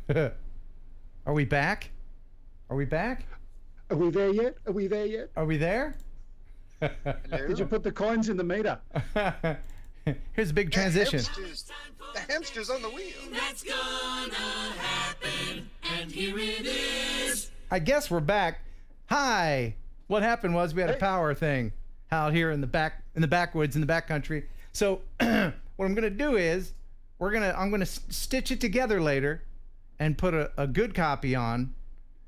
Are we back? Are we back? Are we there yet? Are we there yet? Are we there? Did you put the coins in the meter? Here's a big transition. The hamster's on the wheel. That's gonna happen, and here it is. I guess we're back. Hi. What happened was we had a power thing out here in the backwoods, in the backcountry. So what I'm gonna do is I'm gonna stitch it together later and put a good copy on,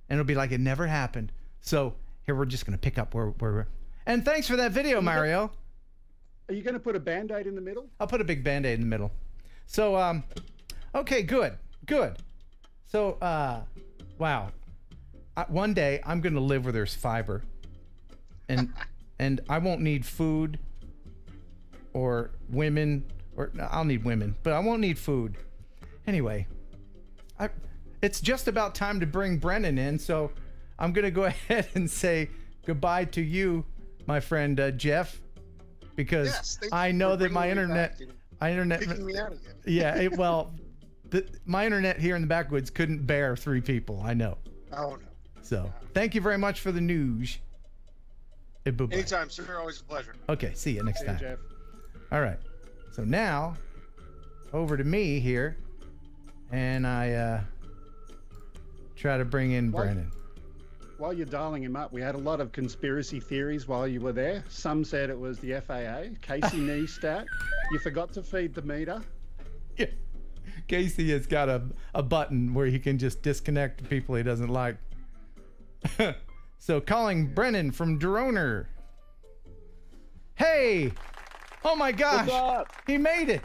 and it'll be like it never happened. So here we're just gonna pick up where we're. And thanks for that video, Mario. Are you going to put a Band-Aid in the middle? I'll put a big Band-Aid in the middle. So, okay, good. So, wow. One day I'm going to live where there's fiber, and I won't need food or women, or I'll need women, but I won't need food. Anyway, it's just about time to bring Brennon in, so I'm going to go ahead and say goodbye to you, my friend Jeff. Because I know that my internet, Kicking me out again. yeah, my internet here in the backwoods couldn't bear 3 people. I know. Oh no. So thank you very much for the news. Anytime, sir. Always a pleasure. Okay, see you next time. Jeff. All right. So now, over to me here, and I try to bring in Brennon. While you're dialing him up, we had a lot of conspiracy theories while you were there. Some said it was the FAA, Casey Neistat. You forgot to feed the meter. Yeah. Casey has got a button where he can just disconnect people he doesn't like. So calling Brennon from Droner. Hey! Oh my gosh! What's up? He made it!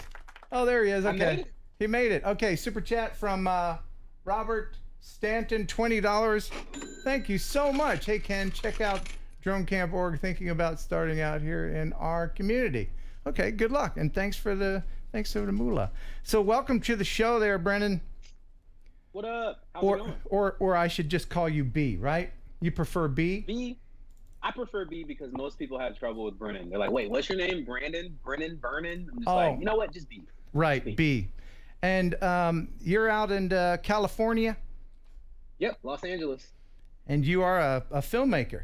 Oh, there he is. I made Okay. it? He made it. Okay, super chat from Robert Stanton, $20. Thank you so much. Hey Ken, check out DroneCamp.org. Thinking about starting out here in our community. Okay, good luck, and thanks for the moolah. So welcome to the show, there, Brennan. What up? How's it going? Or I should just call you B, right? You prefer B? B. I prefer B because most people have trouble with Brennan. They're like, wait, what's your name? Brandon? Brennan? Vernon? I'm just like, you know what? Just B. Right, Just B. And you're out in California? Yep, Los Angeles. And you are a filmmaker.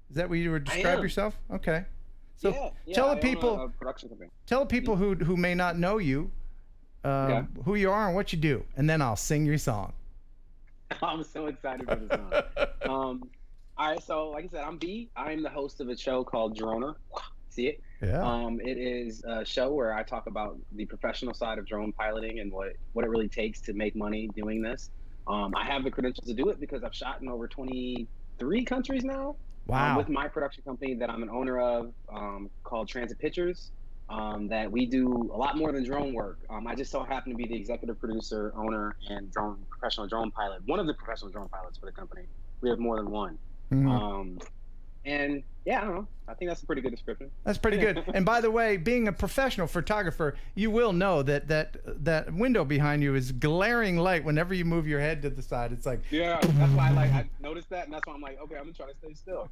Is that what you would describe yourself? Okay. So tell the people, a production company. Tell the people who may not know you, who you are and what you do, and then I'll sing your song. I'm so excited for this song. All right, so like I said, I'm B. I'm the host of a show called Droner. See it? Yeah. It is a show where I talk about the professional side of drone piloting and what it really takes to make money doing this. I have the credentials to do it because I've shot in over 23 countries now. Wow. With my production company that I'm an owner of called Transit Pictures, that we do a lot more than drone work. I just so happen to be the executive producer, owner, and professional drone pilot. One of the professional drone pilots for the company. We have more than one. Mm-hmm. And yeah, I don't know. I think that's a pretty good description. That's pretty good. And by the way, being a professional photographer, you will know that window behind you is glaring light whenever you move your head to the side. It's like, yeah, that's why I noticed that, and that's why I'm like, okay, I'm gonna try to stay still.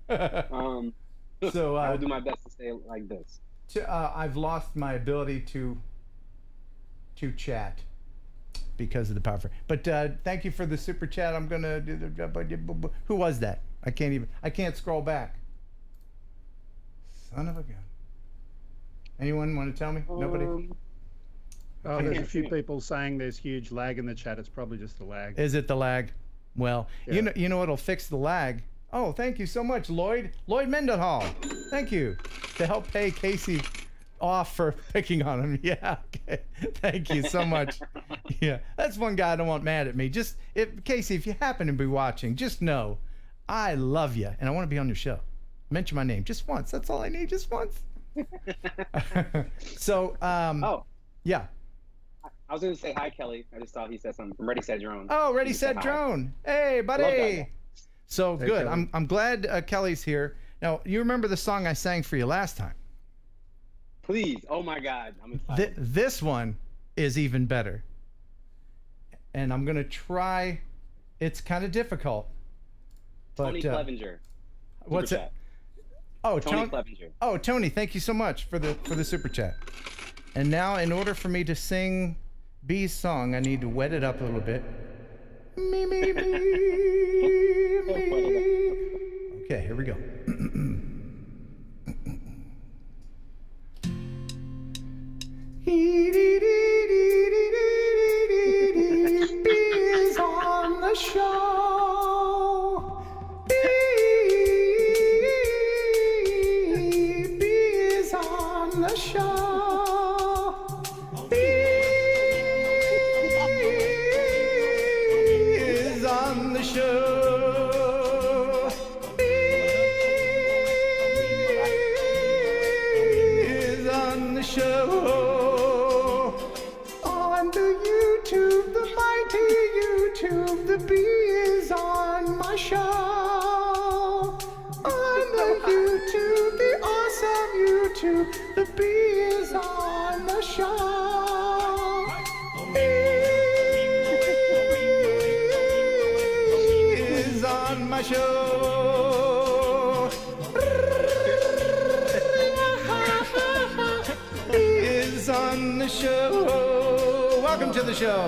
So I will do my best to stay like this. I've lost my ability to chat because of the power. But thank you for the super chat. I'm gonna do the. Who was that? I can't scroll back. Son of a gun. Anyone want to tell me? Nobody? Oh, there's a few people saying there's huge lag in the chat. It's probably just the lag. Is it the lag? Well, Yeah. you know what'll fix the lag? Oh, thank you so much, Lloyd Mendenhall. Thank you to help pay Casey off for picking on him. Yeah, okay. Thank you so much. Yeah, that's one guy I don't want mad at me. Casey, if you happen to be watching, just know I love you and I want to be on your show. Mention my name just once. That's all I need, just once. So, yeah. I was going to say hi, Kelly. I just thought he said something from Ready Set Drone. Oh, Ready Set Drone. Hey, buddy. So Hey, good. Kelly. I'm glad Kelly's here. Now, you remember the song I sang for you last time? Please. Oh my God. I'm excited. This one is even better. And I'm going to try. It's kind of difficult. But, Tony Clevenger. What's Super it? chat. Oh, Tony Clevenger. Oh, Tony, thank you so much for the super chat. And now, in order for me to sing B's song, I need to wet it up a little bit. Me, me, me, me. Okay, here we go. Is on the show. Is on the show. Is on the show. Is on the show. On the YouTube, the mighty YouTube, the bee is on my show. On the YouTube, the awesome YouTube, the bee is on the show. Is on my show. Is on the show. Welcome to the show.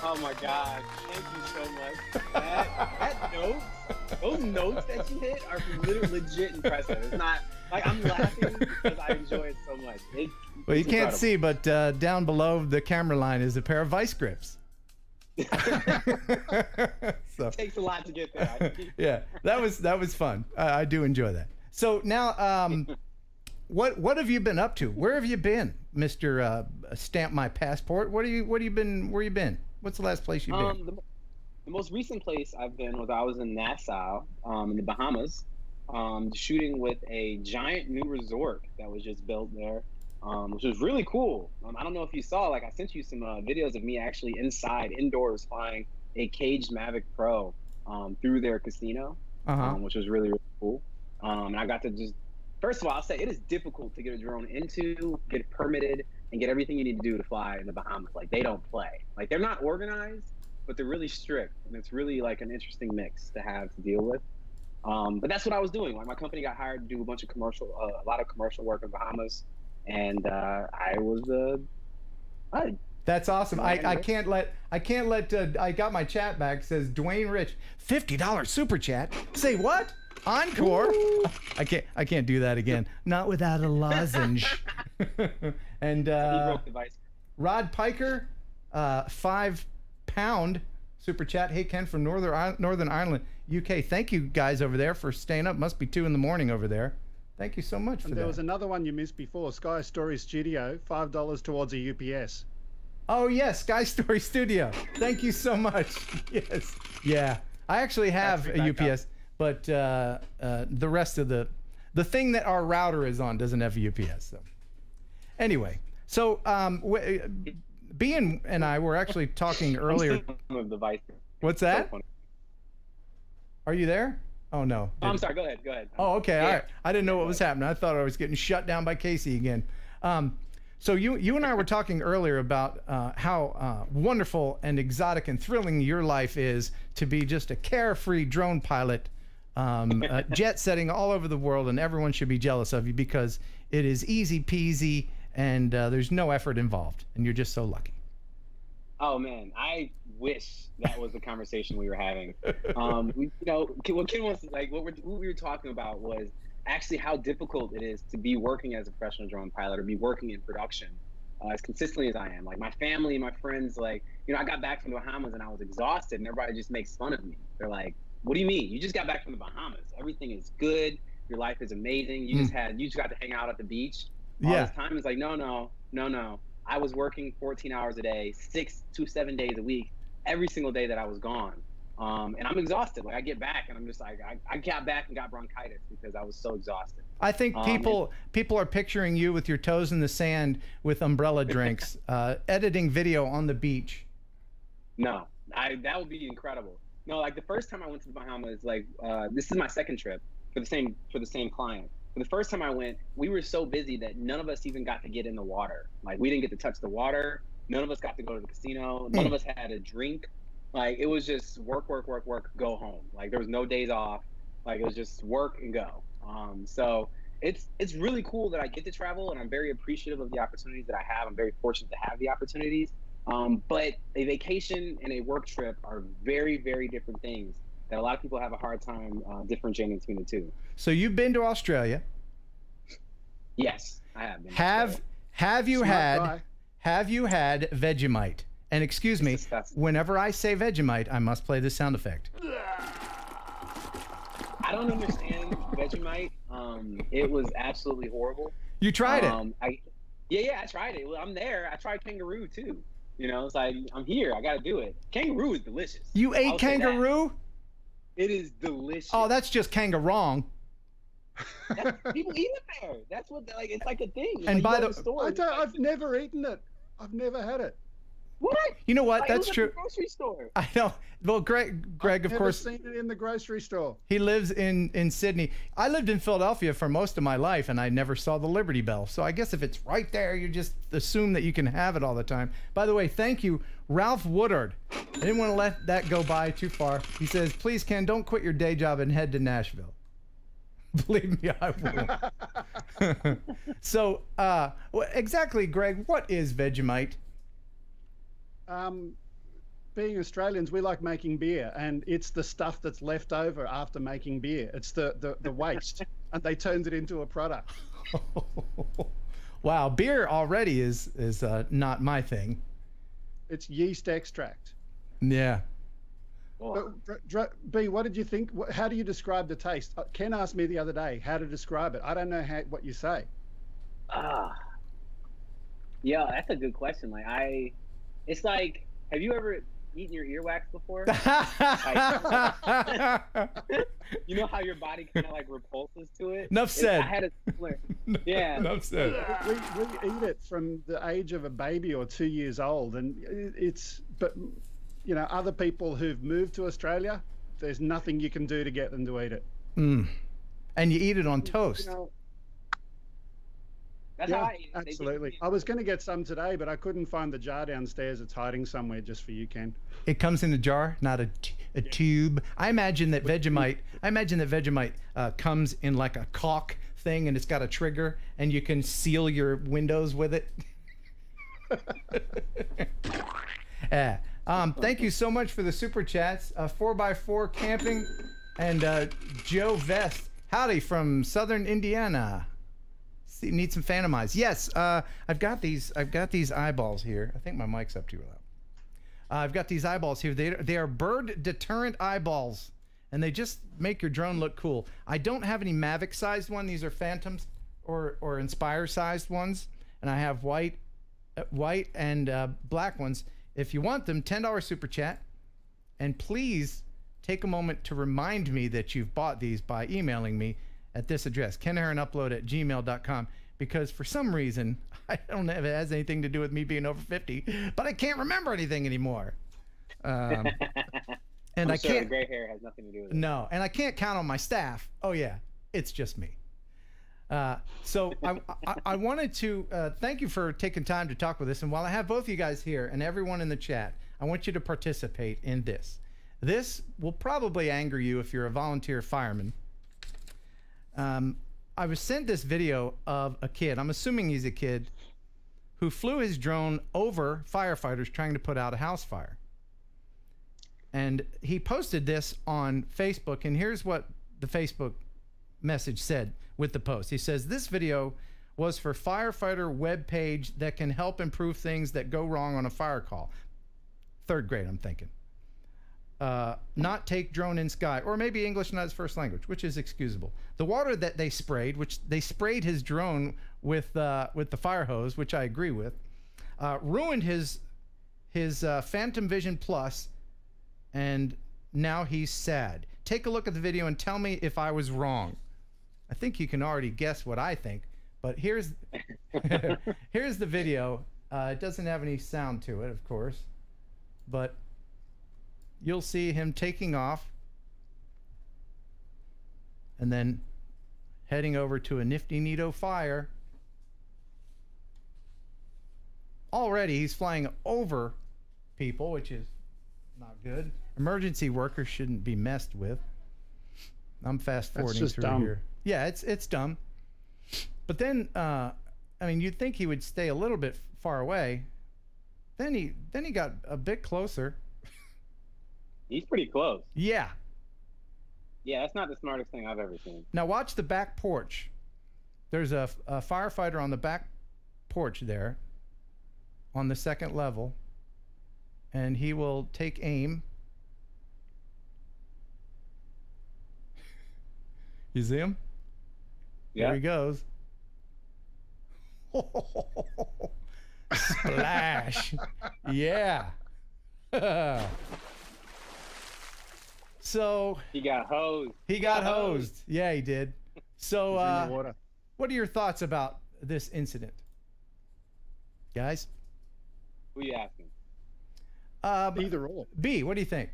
Oh my God! Thank you so much. That note, those notes that you hit are legit impressive. It's not like I'm laughing because I enjoy it so much. Well, you can't incredible. see, but down below the camera line is a pair of vice grips. So, It takes a lot to get there. yeah, that was fun. I do enjoy that. So now, what have you been up to? Where have you been, Mr. Stamp My Passport? Where you been? What's the last place you've been? The most recent place I've been was I was in Nassau, in the Bahamas, shooting with a giant new resort that was just built there, which was really cool. I don't know if you saw, like I sent you some videos of me actually indoors flying a caged Mavic Pro through their casino, which was really, really cool. And I got to just, first of all, I'll say it is difficult to get a drone into, get it permitted, and get everything you need to do to fly in the Bahamas. Like, they don't play. Like, they're not organized, but they're really strict, and it's really like an interesting mix to have to deal with. But that's what I was doing. Like, my company got hired to do a lot of commercial work in Bahamas, and I was That's awesome. I can't let I got my chat back. It says Dwayne Rich, $50 super chat. Say what? Encore. I can't do that again. Not without a lozenge. And he broke the vice. Rod Piker, £5 super chat. Hey Ken from Northern Ireland, UK. Thank you guys over there for staying up. Must be 2 in the morning over there. Thank you so much for that. There was another one you missed before. Sky Story Studio, $5 towards a UPS. Oh yes, Sky Story Studio. Thank you so much. Yes. Yeah. I actually have a UPS, but the rest of the thing that our router is on doesn't have a UPS. So anyway, so Bean and I were actually talking earlier. What's that? Are you there? Oh no. Oh, I'm sorry. Go ahead. Oh, okay. All right. I didn't know what was happening. I thought I was getting shut down by Casey again. So you and I were talking earlier about how wonderful and exotic and thrilling your life is to be just a carefree drone pilot, jet setting all over the world, and everyone should be jealous of you because it is easy peasy and there's no effort involved, and you're just so lucky. Oh man, I wish that was the conversation we were having. What Ken was like, what we were talking about was actually how difficult it is to be working as a professional drone pilot or be working in production as consistently as I am. Like my family, my friends, like, I got back from the Bahamas and I was exhausted and everybody just makes fun of me. They're like, what do you mean? You just got back from the Bahamas. Everything is good. Your life is amazing. You just got to hang out at the beach. All this time is like, no. I was working 14 hours a day, 6 to 7 days a week, every single day that I was gone. And I'm exhausted. Like I get back and I'm just like, I got back and got bronchitis because I was so exhausted. I think people are picturing you with your toes in the sand with umbrella drinks, editing video on the beach. No, that would be incredible. No, like the first time I went to the Bahamas, like this is my second trip for the same client. The first time I went, we were so busy that none of us even got to get in the water. Like we didn't get to touch the water. None of us got to go to the casino. None of us had a drink. Like it was just work, go home. Like there was no days off. Like it was just work and go. So it's really cool that I get to travel, and I'm very appreciative of the opportunities that I have. I'm very fortunate to have the opportunities. But a vacation and a work trip are very, very different things that a lot of people have a hard time differentiating between the two. So you've been to Australia. Yes, I have been. Have you had Vegemite? And excuse me, whenever I say Vegemite, I must play the sound effect. I don't understand Vegemite. It was absolutely horrible. You tried it? Yeah, I tried it. Well, I'm there. I tried kangaroo too. You know, it's like, I'm here. I got to do it. Kangaroo is delicious. You ate kangaroo? It is delicious. Oh, that's just kangaroo. People eat it there. That's what, like, it's like a thing. And like, by the store, I've never eaten it. I've never had it. What? You know what? Like, That's true. At the grocery store. I know. Well, Greg, of course. I've never seen it in the grocery store. He lives in Sydney. I lived in Philadelphia for most of my life, and I never saw the Liberty Bell. So I guess if it's right there, you just assume that you can have it all the time. By the way, thank you, Ralph Woodard. I didn't want to let that go by too far. He says, please, Ken, don't quit your day job and head to Nashville. Believe me, I will. So, exactly, Greg, what is Vegemite? Being Australians, we like making beer, and it's the stuff that's left over after making beer. It's the waste, and they turned it into a product. Wow, beer already is not my thing. It's yeast extract. Yeah. But, B, what did you think? How do you describe the taste? Ken asked me the other day how to describe it. I don't know what you say. Yeah, that's a good question. It's like, have you ever eaten your earwax before? You know how your body kind of like repulses to it? Enough said. I had a similar. Yeah. Enough said. We eat it from the age of a baby or 2 years old, and but you know, other people who've moved to Australia, there's nothing you can do to get them to eat it. And you eat it on toast. You know, that's how I eat it. Absolutely. I was going to get some today, but I couldn't find the jar downstairs. It's hiding somewhere just for you, Ken. It comes in a jar, not a tube. I imagine that Vegemite comes in like a caulk thing, and it's got a trigger, and you can seal your windows with it. Thank you so much for the super chats. 4x4 Camping and Joe Vest. Howdy from Southern Indiana. Need some Phantom eyes. Yes, I've got these eyeballs here. I think my mic's up too loud. I've got these eyeballs here. They are bird deterrent eyeballs, and they just make your drone look cool. I don't have any Mavic sized one. These are Phantoms or Inspire sized ones, and I have white and black ones. If you want them, $10 super chat, and please take a moment to remind me that you've bought these by emailing me at this address, kenheronupload@gmail.com, because for some reason, I don't know if it has anything to do with me being over 50, but I can't remember anything anymore. And I can't. Gray hair has nothing to do with it. No, and I can't count on my staff. Oh yeah, it's just me. So I wanted to thank you for taking time to talk with us. And while I have both you guys here and everyone in the chat, I want you to participate in this. This will probably anger you if you're a volunteer fireman. I was sent this video of a kid, I'm assuming he's a kid, who flew his drone over firefighters trying to put out a house fire. And he posted this on Facebook, and here's what the Facebook message said with the post. He says, this video was for firefighter webpage that can help improve things that go wrong on a fire call. 3rd grade, I'm thinking. Not take drone in sky, or maybe English not his first language, which is excusable. The water that they sprayed, which they sprayed his drone with the fire hose, which I agree with, ruined his Phantom Vision Plus, and now he's sad. Take a look at the video and tell me if I was wrong. I think you can already guess what I think, but here's here's the video. It doesn't have any sound to it, of course, but you'll see him taking off and then heading over to a nifty neato fire. Already he's flying over people, which is not good. Emergency workers shouldn't be messed with. I'm fast forwarding through dumb. here. Yeah, it's dumb. But then, I mean, you'd think he would stay a little bit far away. then he got a bit closer. He's pretty close. Yeah. Yeah, that's not the smartest thing I've ever seen. Now watch the back porch. There's a firefighter on the back porch there on the second level, and he will take aim. You see him? Yeah. There he goes. Splash. Yeah. So he got hosed. He got hosed. Yeah, he did. So what are your thoughts about this incident, guys? Who are you asking? Either or. B, what do you think?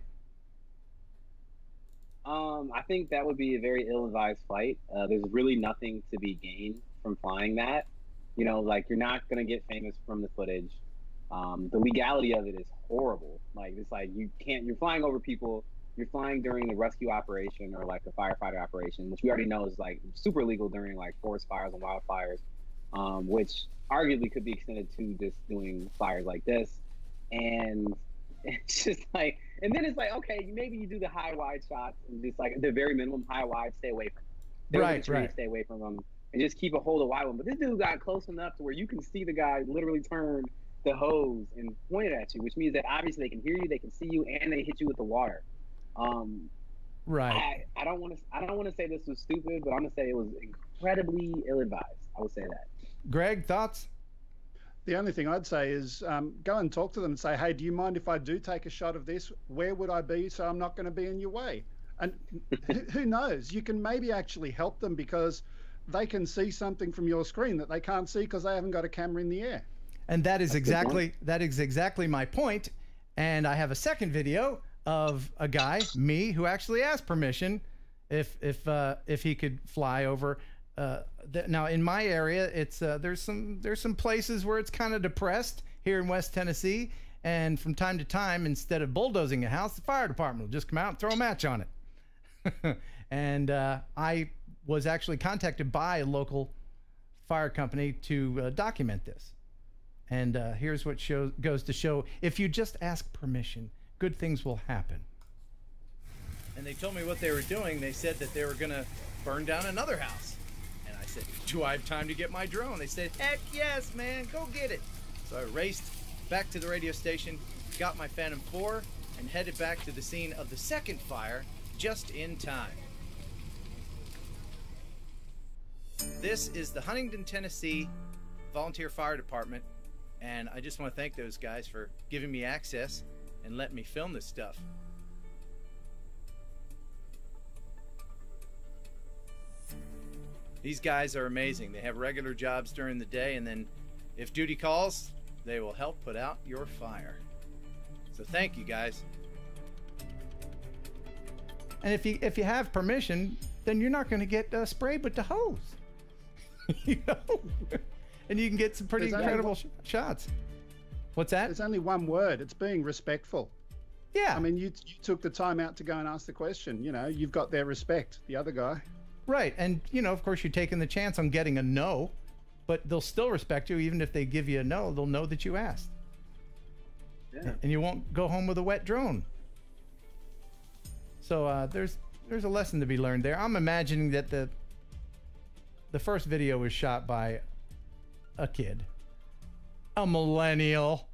I think that would be a very ill-advised flight. There's really nothing to be gained from flying that. You know, like, you're not gonna get famous from the footage. The legality of it is horrible. Like, it's like you're flying over people. You're flying during the rescue operation or like a firefighter operation, which we already know is like super illegal during like forest fires and wildfires, which arguably could be extended to just doing fires like this. And it's just like, and then it's like, okay, maybe you do the high wide shots and just like the very minimum high wide, stay away from them. Right. Stay away from them and just keep a hold of wide one. But this dude got close enough to where you can see the guy literally turn the hose and point it at you, which means that obviously they can hear you, they can see you, and they hit you with the water. Right. I don't want to say this was stupid, but I'm gonna say it was incredibly ill-advised. I would say that. Greg, thoughts? The only thing I'd say is go and talk to them and say, hey, do you mind if I do take a shot of this? Where would I be so I'm not going to be in your way? And who knows? You can maybe actually help them because they can see something from your screen that they can't see because they haven't got a camera in the air. And that is exactly my point. And I have a second video of a guy, me, who actually asked permission if he could fly over. Now in my area, it's there's some places where it's kind of depressed here in West Tennessee, and from time to time, instead of bulldozing a house, the fire department will just come out and throw a match on it. And I was actually contacted by a local fire company to document this. And here's what goes to show: if you just ask permission, good things will happen. And they told me what they were doing. They said that they were gonna burn down another house. And I said, do I have time to get my drone? They said, heck yes, man, go get it. So I raced back to the radio station, got my Phantom 4, and headed back to the scene of the second fire just in time. This is the Huntington, Tennessee Volunteer Fire Department, and I just want to thank those guys for giving me access and letting me film this stuff. These guys are amazing. They have regular jobs during the day, and then if duty calls, they will help put out your fire. So thank you, guys. And if you have permission, then you're not going to get sprayed with the hose. You know? And you can get some pretty incredible shots. What's that? There's only one word. It's being respectful. Yeah. I mean, you took the time out to go and ask the question. You know, you've got their respect, the other guy. Right. And, you know, of course, you're taking the chance on getting a no, but they'll still respect you. Even if they give you a no, they'll know that you asked. Yeah. And you won't go home with a wet drone. So there's a lesson to be learned there. I'm imagining that the first video was shot by a kid, a millennial.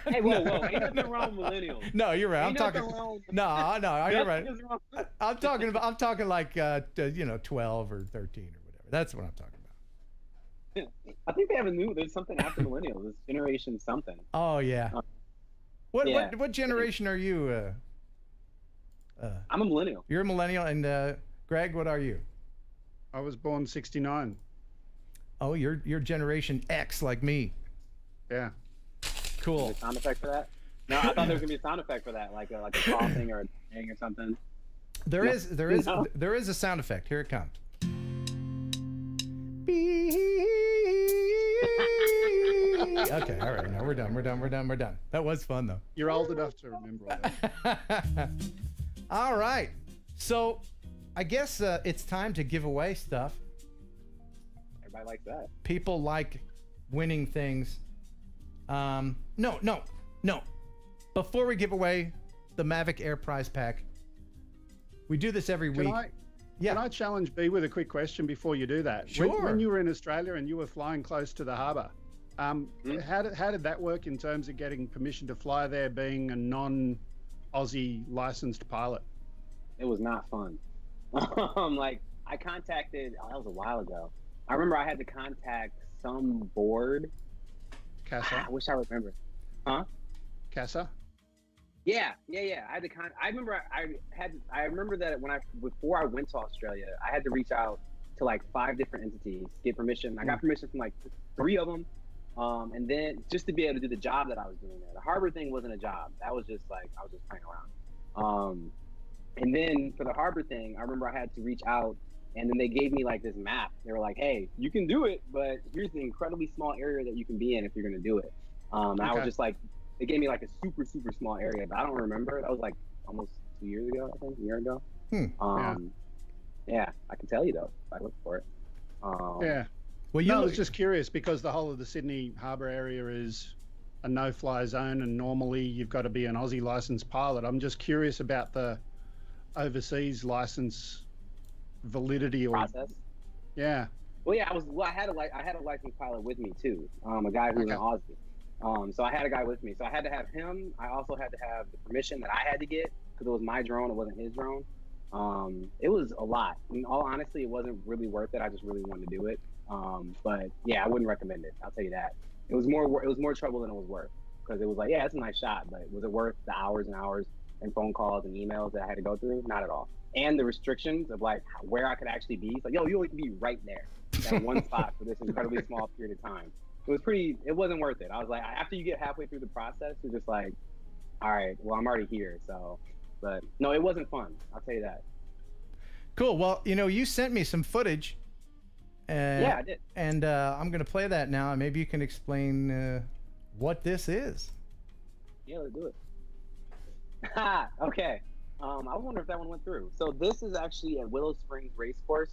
Hey, whoa! Ain't nothing wrong with millennials. No, you're right. I'm talking. No, you're right. I'm talking like 12 or 13 or whatever. That's what I'm talking about. I think they have there's something after millennials. It's generation something. Oh yeah. What generation are you? I'm a millennial. You're a millennial, and Greg, what are you? I was born '69. Oh, you're Generation X like me. Yeah. Cool. Is there a sound effect for that? No, I thought there was gonna be a sound effect for that, like a coughing or a bang or something. There is a sound effect. Here it comes. Okay, all right. Now we're done. That was fun though. You're old enough to remember all that. All right. So, I guess it's time to give away stuff. Everybody likes that. People like winning things. No. Before we give away the Mavic Air prize pack, we do this every week. Can I challenge B with a quick question before you do that? Sure. When you were in Australia and you were flying close to the harbour, how did that work in terms of getting permission to fly there, being a non-Aussie licensed pilot? It was not fun. Like, I contacted, that was a while ago. I remember I had to contact some board. CASA? I wish I remember. Huh? CASA? Yeah. I had to I remember that before I went to Australia, I had to reach out to like 5 different entities, get permission. I got permission from like 3 of them. And then just to be able to do the job that I was doing there. The harbor thing wasn't a job. That was just like, I was just playing around. And then for the harbor thing, I remember I had to reach out, and then they gave me like this map. They were like, hey, you can do it, but here's the incredibly small area that you can be in if you're going to do it. And I was just like, they gave me like a super, super small area, but I don't remember. That was like almost 2 years ago, I think, a year ago. Yeah, I can tell you though, if I look for it. Yeah. Well, I was just curious because the whole of the Sydney Harbour area is a no-fly zone, and normally you've got to be an Aussie licensed pilot. I'm just curious about the overseas license validity or process. Yeah. Well, yeah, I had a licensed pilot with me too. A guy who's an Aussie. So I had a guy with me. So I had to have him. I also had to have the permission that I had to get because it was my drone. It wasn't his drone. It was a lot. In all honesty, it wasn't really worth it. I just really wanted to do it. But yeah, I wouldn't recommend it. I'll tell you that. It was more trouble than it was worth, because it was like, yeah, it's a nice shot, but was it worth the hours and hours and phone calls and emails that I had to go through? Not at all. And the restrictions of like where I could actually be. It's like, yo, you only can be right there, that one spot for this incredibly small period of time. It wasn't worth it. I was like, after you get halfway through the process, you're just like, all right, well, I'm already here. So, but no, it wasn't fun. I'll tell you that. Cool. Well, you sent me some footage. Yeah, I did. And I'm going to play that now, and maybe you can explain what this is. Yeah, let's do it. Okay. I wonder if that one went through. So this is actually at Willow Springs Race Course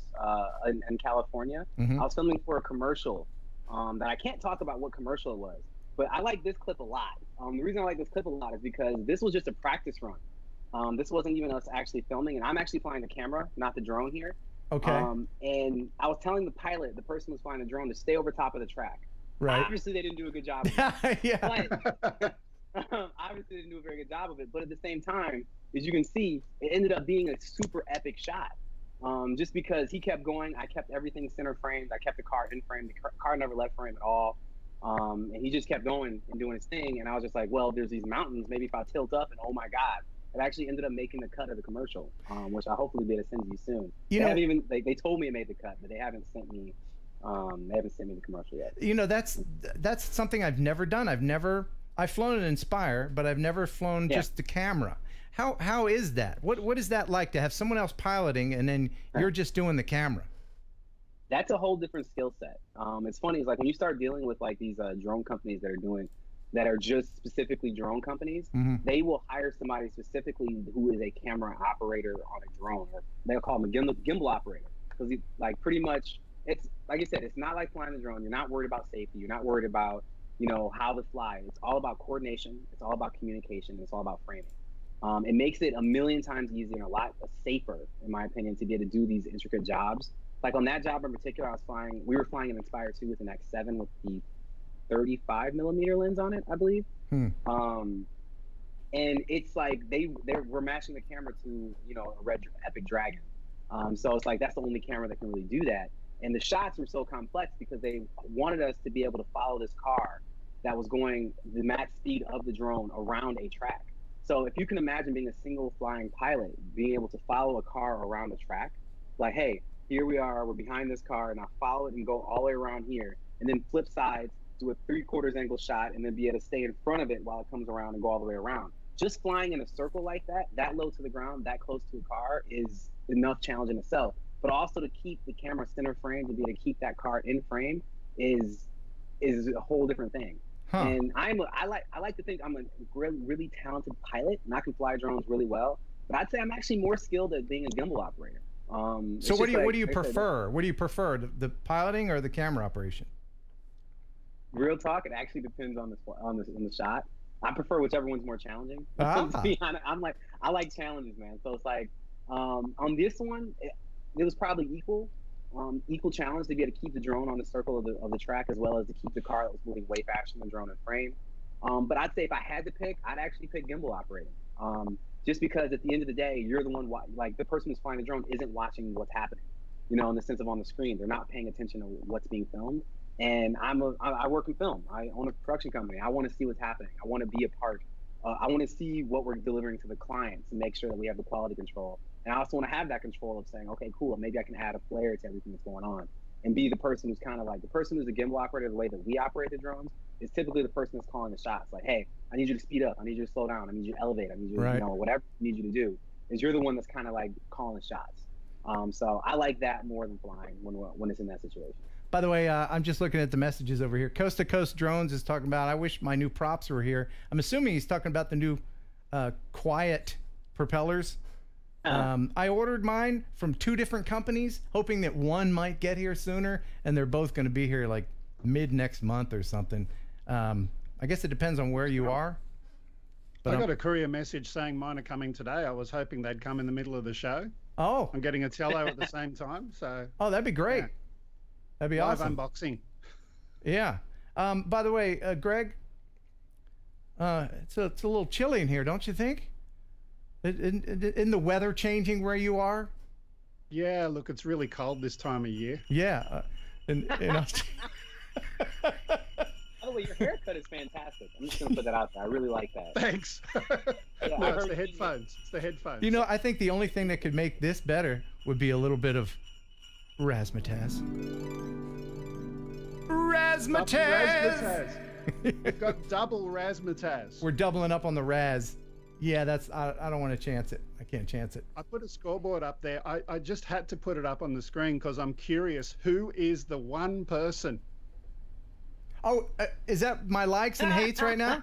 in California. I was filming for a commercial that I can't talk about what commercial it was, but I like this clip a lot. The reason I like this clip a lot is because this was just a practice run. This wasn't even us actually filming, and I'm actually flying the camera, not the drone here. Okay. And I was telling the pilot, the person who was flying the drone, to stay over top of the track. Right. Obviously, they didn't do a good job. Yeah. But, obviously, they didn't do a very good job of it. But at the same time, as you can see, it ended up being a super epic shot. Just because he kept going, I kept everything center framed. I kept the car in frame. The car never left frame at all. And he just kept going and doing his thing. And I was just like, well, there's these mountains. Maybe if I tilt up, and oh my God. It actually ended up making the cut of the commercial, which I'll hopefully be able to send you soon. They told me it made the cut, but they haven't sent me the commercial yet. That's something I've never done. I've flown an Inspire, but I've never flown just the camera. How is that? What is that like to have someone else piloting and then you're just doing the camera? That's a whole different skill set. It's funny, it's like when you start dealing with like these drone companies that are just specifically drone companies, they will hire somebody specifically who is a camera operator on a drone. Or they'll call them a gimbal operator, because like pretty much, it's like I said, it's not like flying a drone. You're not worried about safety. You're not worried about how to fly. It's all about coordination. It's all about communication. It's all about framing. It makes it a million times easier and a lot safer, in my opinion, to be able to do these intricate jobs. Like on that job in particular, we were flying an Inspire 2 with an X7 with the 35 millimeter lens on it, I believe. And it's like we're matching the camera to a red Epic Dragon. So it's like that's the only camera that can really do that. And the shots were so complex because they wanted us to be able to follow this car that was going the max speed of the drone around a track. So if you can imagine being a single flying pilot, being able to follow a car around a track, like, hey, here we are, we're behind this car, and I follow it and go all the way around here, and then flip sides, do a 3/4 angle shot, and then be able to stay in front of it while it comes around and go all the way around. Just flying in a circle like that low to the ground, that close to a car, is enough challenge in itself. But also to keep the camera center frame, to be able to keep that car in frame, is a whole different thing. And I like to think I'm a really talented pilot, and I can fly drones really well. But I'd say I'm actually more skilled at being a gimbal operator. So what do you prefer? What do you prefer, the piloting or the camera operation? Real talk, it actually depends on the shot. I prefer whichever one's more challenging. Ah. To be honest, I like challenges, man. So it's like on this one, it was probably equal challenge to be able to keep the drone on the circle of the track, as well as to keep the car that was moving way faster than the drone in frame. But I'd say if I had to pick, I'd actually pick gimbal operating. Just because at the end of the day, you're the one, like the person who's flying the drone isn't watching what's happening, you know, in the sense of on the screen. They're not paying attention to what's being filmed. And I work in film. I own a production company. I want to see what's happening. I want to be a part. I want to see what we're delivering to the clients and make sure that we have the quality control. And I also want to have that control of saying, okay, cool, maybe I can add a flair to everything that's going on, and be the person who's kind of like the person who's a gimbal operator. The way that we operate the drones is typically the person that's calling the shots. Like, hey, I need you to speed up. I need you to slow down. I need you to elevate. I need you to, you know, whatever I need you to do. Is you're the one that's kind of like calling the shots. So I like that more than flying when it's in that situation. By the way, I'm just looking at the messages over here. Coast to Coast Drones is talking about, I wish my new props were here. I'm assuming he's talking about the new quiet propellers. I ordered mine from 2 different companies, hoping that one might get here sooner, and they're both going to be here like mid next month or something. I guess it depends on where you are. But I got a courier message saying mine are coming today. I was hoping they'd come in the middle of the show. Oh. I'm getting a tello at the same time. So. Oh, that'd be great. Yeah. That'd be Live awesome. unboxing. Yeah. By the way, Greg, it's a little chilly in here, don't you think? In the weather changing where you are? Yeah, look, it's really cold this time of year. Yeah. By the way, your haircut is fantastic. I'm just going to put that out there. I really like that. Thanks. Yeah, No, it's the headphones. It's the headphones. You know, I think the only thing that could make this better would be a little bit of razzmatazz. Razzmatazz! We've got double razzmatazz. We're doubling up on the razz. Yeah, that's. I don't want to chance it. I can't chance it. I put a scoreboard up there. I just had to put it up on the screen because I'm curious. Who is the one person? Oh, is that my likes and hates right now?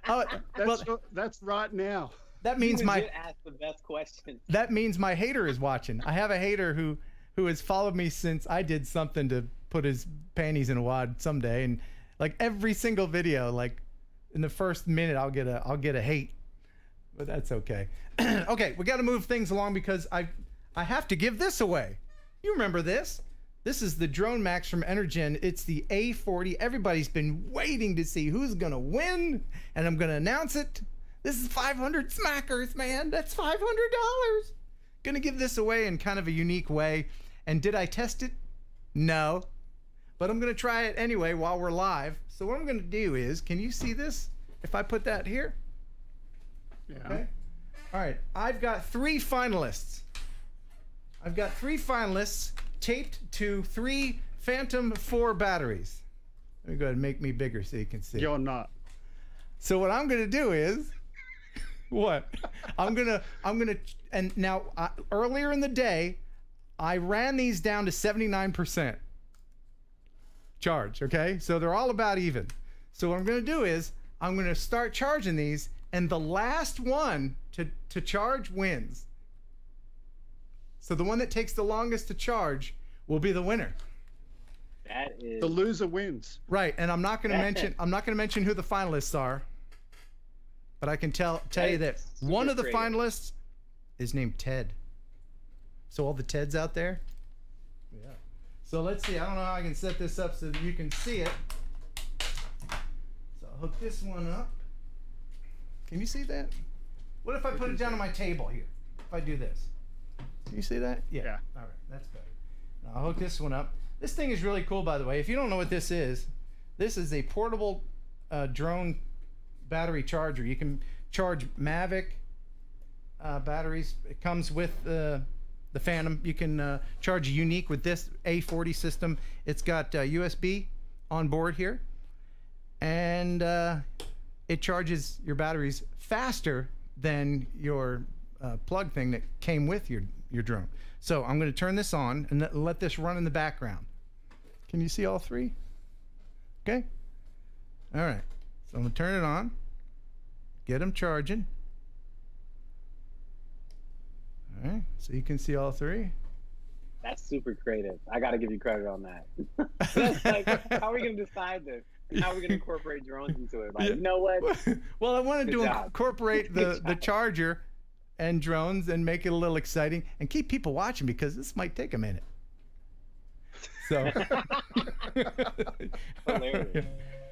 Oh, that's right now. That means you my. did ask the best question. That means my hater is watching. I have a hater who has followed me since I did something to put his panties in a wad someday, and like every single video, like in the first minute, I'll get a hate, but that's okay. Okay, we got to move things along because I have to give this away. You remember this? This is the Drone Max from Energen. It's the A40. Everybody's been waiting to see who's gonna win, and I'm gonna announce it. This is 500 smackers, man. That's $500. Gonna give this away in kind of a unique way. And did I test it? No. But I'm gonna try it anyway while we're live. So what I'm gonna do is, can you see this? If I put that here? Yeah. Okay. All right, I've got 3 finalists. I've got 3 finalists taped to 3 Phantom 4 batteries. Let me go ahead and make me bigger so you can see. You're not. So what I'm gonna do is, what? I'm gonna, and now earlier in the day, I ran these down to 79% charge, okay? So they're all about even. So what I'm gonna do is, I'm gonna start charging these, and the last one to charge wins. So the one that takes the longest to charge will be the winner. That is The loser wins. Right, and I'm not going to mention who the finalists are, but I can tell you that one of the finalists is named Ted. So all the Teds out there. Yeah. So let's see. I don't know how I can set this up so that you can see it. So I'll hook this one up. Can you see that? What if I put it down on my table here? If I do this. Can you see that? Yeah. All right, that's better. Now I'll hook this one up. This thing is really cool, by the way. If you don't know what this is a portable drone battery charger. You can charge Mavic batteries. It comes with the Phantom. You can charge Unique with this A40 system. It's got USB on board here, and it charges your batteries faster than your plug thing that came with your drone. So I'm going to turn this on and let this run in the background. Can you see all 3? Okay. All right. So I'm going to turn it on. Get them charging. All right. So you can see all 3. That's super creative. I got to give you credit on that. That's like, how are we going to decide this? How are we gonna incorporate drones into it? Like, you know what? Well, I wanted Good to job. incorporate the Charger and drones and make it a little exciting and keep people watching because this might take a minute. So, Hilarious.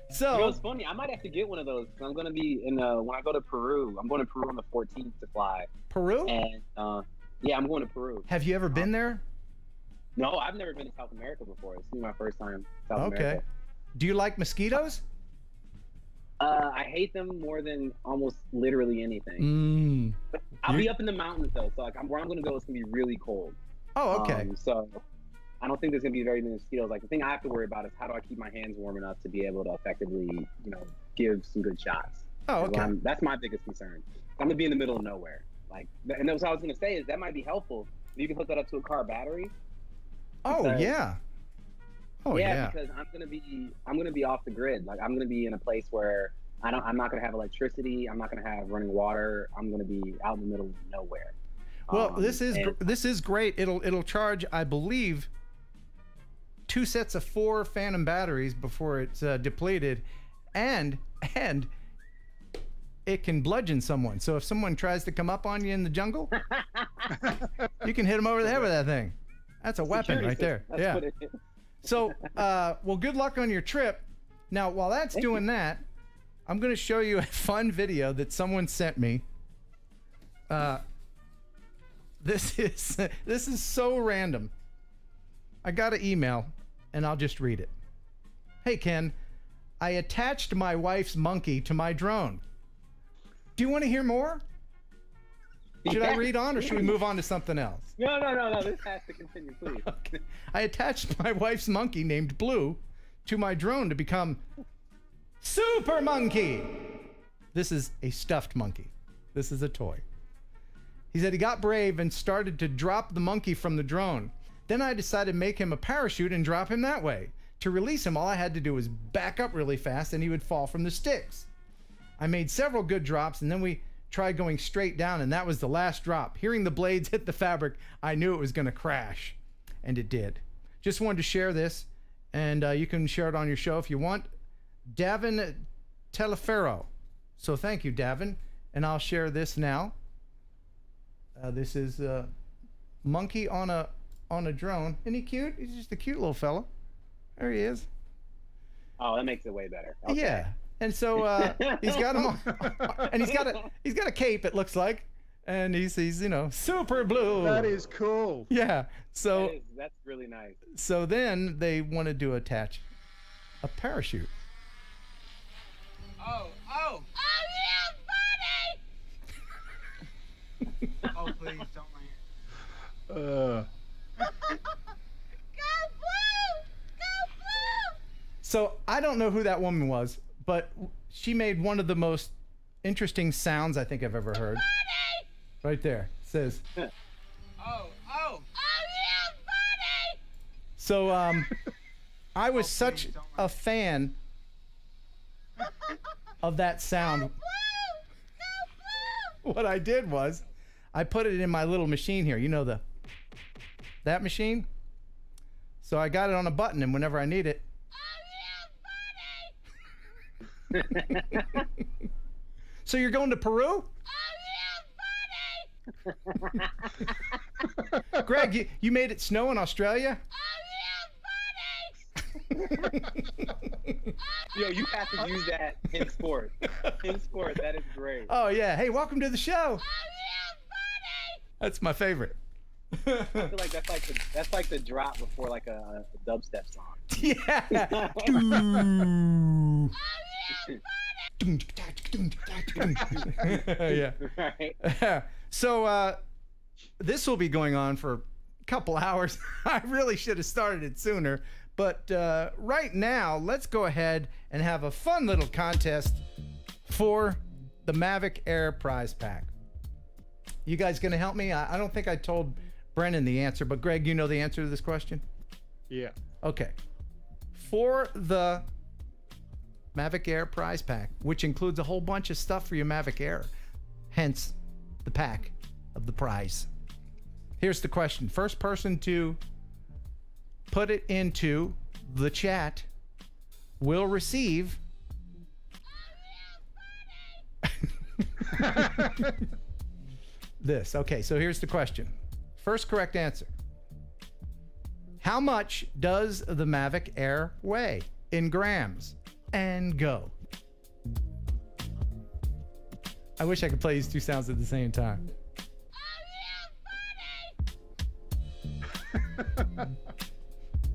so You know, it's funny. I might have to get one of those. I'm gonna be in when I go to Peru. I'm going to Peru on the 14th to fly. Peru? And yeah, I'm going to Peru. Have you ever been there? No, I've never been to South America before. This is my first time in South Okay. America. Do you like mosquitoes? I hate them more than almost literally anything. Mm. I'll be up in the mountains though, so like where I'm gonna go is gonna be really cold. Oh, okay. So I don't think there's gonna be very many mosquitoes. Like the thing I have to worry about is how do I keep my hands warm enough to be able to effectively, give some good shots. Oh, okay. That's my biggest concern. I'm gonna be in the middle of nowhere. Like, and that's what I was gonna say is that might be helpful. You can hook that up to a car battery. Oh, because- yeah. Oh, yeah. Because I'm gonna be off the grid. Like I'm gonna be in a place where I'm not gonna have electricity. I'm not gonna have running water. I'm gonna be out in the middle of nowhere. Well, this is great. It'll charge, I believe, 2 sets of 4 Phantom batteries before it's depleted, and it can bludgeon someone. So if someone tries to come up on you in the jungle, you can hit them over the head with that thing. That's a weapon right there. That's Yeah. what it is. So, well, good luck on your trip. Now, while that's doing that, I'm going to show you a fun video that someone sent me. This is so random. I got an email, and I'll just read it. Hey, Ken, I attached my wife's monkey to my drone. Do you want to hear more? Should I read on, or should we move on to something else? No. This has to continue, please. Okay. I attached my wife's monkey named Blue to my drone to become Super Monkey. This is a stuffed monkey. This is a toy. He said he got brave and started to drop the monkey from the drone. Then I decided to make him a parachute and drop him that way. To release him, all I had to do was back up really fast and he would fall from the sticks. I made several good drops and then we tried going straight down, and that was the last drop. Hearing the blades hit the fabric, I knew it was going to crash, and it did. Just wanted to share this, and you can share it on your show if you want. Davin Telefero. So thank you, Davin, and I'll share this now. This is monkey on a drone. Isn't he cute? He's just a cute little fella. There he is. Oh, that makes it way better. Okay. Yeah. And so he's got him on, and he's got a cape, it looks like, and he's super blue. That is cool. Yeah. So that's really nice. So then they wanted to attach a parachute. Oh yeah, buddy! Oh please don't land. Go blue! Go blue! So I don't know who that woman was, but she made one of the most interesting sounds I think I've ever heard. Buddy! Right there. It says. Oh yeah, buddy! So I was such a fan of that sound. What I did was I put it in my little machine here. You know that machine? So I got it on a button, and whenever I need it. So you're going to Peru? Greg, you made it snow in Australia? Yo, you have to use that in sport. In sport, that is great. Oh yeah. Hey, welcome to the show. That's my favorite. I feel like that's like the drop before like a dubstep song. Yeah. Yeah. Right. So this will be going on for a couple hours. I really should have started it sooner, but right now let's go ahead and have a fun little contest for the Mavic Air prize pack. You guys gonna help me? I don't think I told Brennon the answer, but Greg, you know the answer to this question? Yeah. Okay. For the Mavic Air prize pack, which includes a whole bunch of stuff for your Mavic Air, hence the pack of the prize. Here's the question. First person to put it into the chat will receive this. Okay, so here's the question. First correct answer. How much does the Mavic Air weigh in grams? And go. I wish I could play these two sounds at the same time.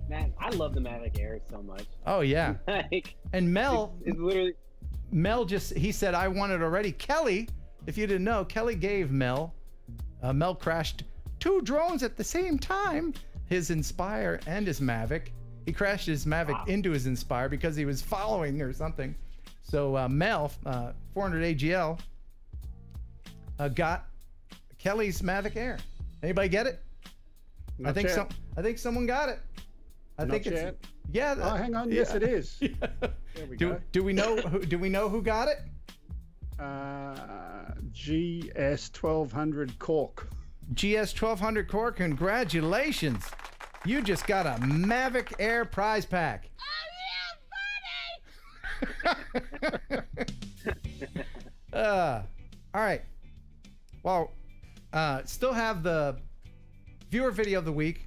Man, I love the Mavic Air so much. Oh yeah. Like, And Mel, it's literally. Mel he said, I want it already. Kelly, if you didn't know, Kelly gave Mel, Mel crashed 2 drones at the same time, his Inspire and his Mavic. He crashed his Mavic into his Inspire because he was following or something. So Mel, 400 AGL, got Kelly's Mavic Air. Anybody get it? Not I think yet. I think someone got it. I Not think it's yet. yeah. Oh, hang on. Yeah. Yes, it is. Yeah. There we go. Do we know who got it? GS 1200 Cork. GS 1200 Core, congratulations. You just got a Mavic Air prize pack. All right. Well, still have the viewer video of the week.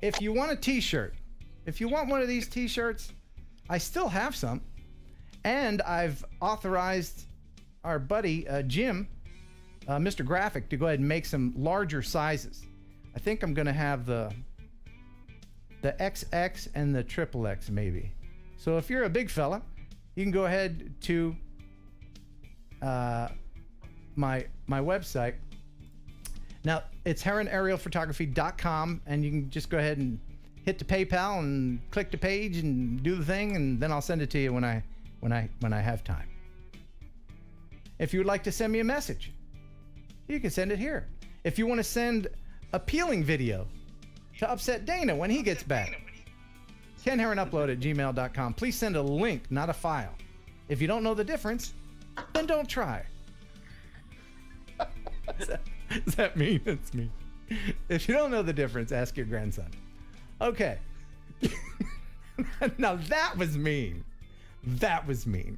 If you want a t-shirt, if you want one of these t-shirts, I still have some. And I've authorized our buddy Jim, Mr. Graphic, to go ahead and make some larger sizes. I think I'm gonna have the XX and the XXX maybe. So if you're a big fella, you can go ahead to my website. Now it's heronaerialphotography.com, and you can just go ahead and hit the PayPal and click the page and do the thing, and then I'll send it to you when I have time. If you would like to send me a message, you can send it here. If you want to send a peeling video to Upset Dana when he gets back, KenHeronUpload@gmail.com. Please send a link, not a file. If you don't know the difference, then don't try. Does that mean it's me? If you don't know the difference, ask your grandson. Okay. Now that was mean. That was mean.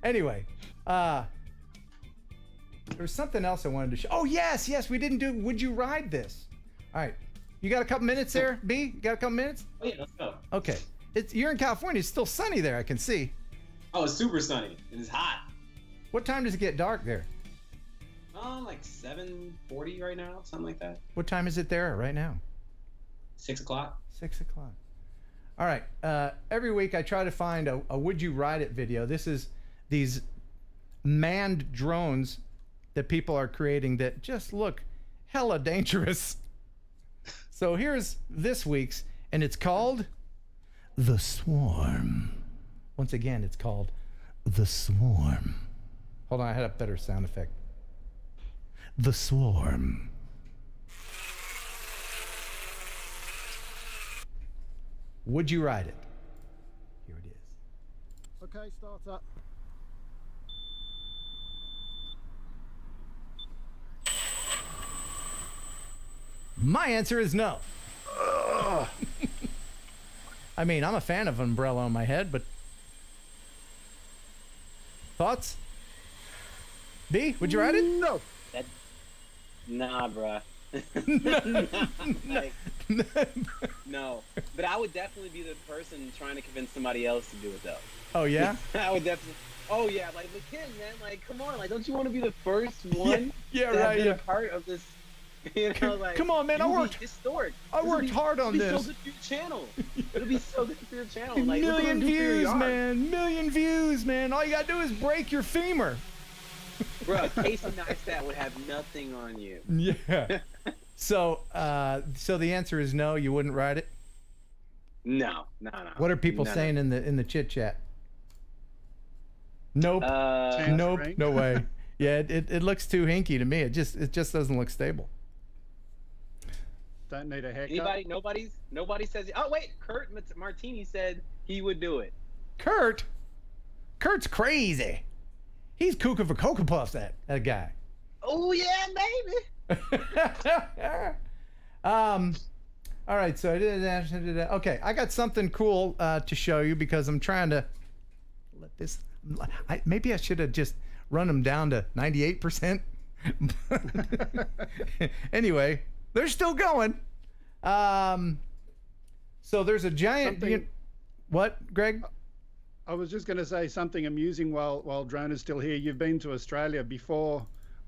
Anyway, there was something else I wanted to show. Oh, yes, we didn't do Would You Ride This? All right. You got a couple minutes there, B? You got a couple minutes? Oh, yeah, let's go. Okay. You're in California. It's still sunny there, I can see. Oh, it's super sunny. And it's hot. What time does it get dark there? Like 7:40 right now, something like that. What time is it there right now? 6 o'clock. 6 o'clock. All right. Every week I try to find a Would You Ride It video. This is these manned drones that people are creating that just look hella dangerous. So here's this week's, and it's called The Swarm. Once again, it's called The Swarm. Hold on, I had a better sound effect. The Swarm. Would you ride it? Here it is. Okay, start up. My answer is no. I mean, I'm a fan of umbrella on my head, but thoughts? B, would you ride it? No. Nah, bruh. Like, no. But I would definitely be the person trying to convince somebody else to do it, though. Oh, yeah? I would definitely. Oh, yeah. Like, look, Ken, man. Like, come on. Like, don't you want to be the first one Yeah, to have right, been yeah. a part of this? You know, like, Come on, man, I you'll be worked- historic. I worked hard on It'll this. be so good for your channel. It'll be so good for your channel. Like, Million what they gonna do for your views, yard? man. Million views, man. All you gotta do is break your femur. Bro, Casey Neistat would have nothing on you. Yeah. So the answer is no. You wouldn't ride it. No. What are people No, saying in the chit chat? Nope. Nope. Right? No way. Yeah, it looks too hinky to me. It just doesn't look stable. Don't need a haircut. Anybody? Nobody says. Oh wait, Kurt Martini said he would do it. Kurt's crazy. He's cuckoo for Cocoa Puffs, that guy. Oh yeah, baby. All right, so I did that. Okay, I got something cool to show you because I'm trying to let this. Maybe I should have just run them down to 98%. Anyway, they're still going. So there's a giant. What, Greg? I was just going to say something amusing while Drone is still here. You've been to Australia before.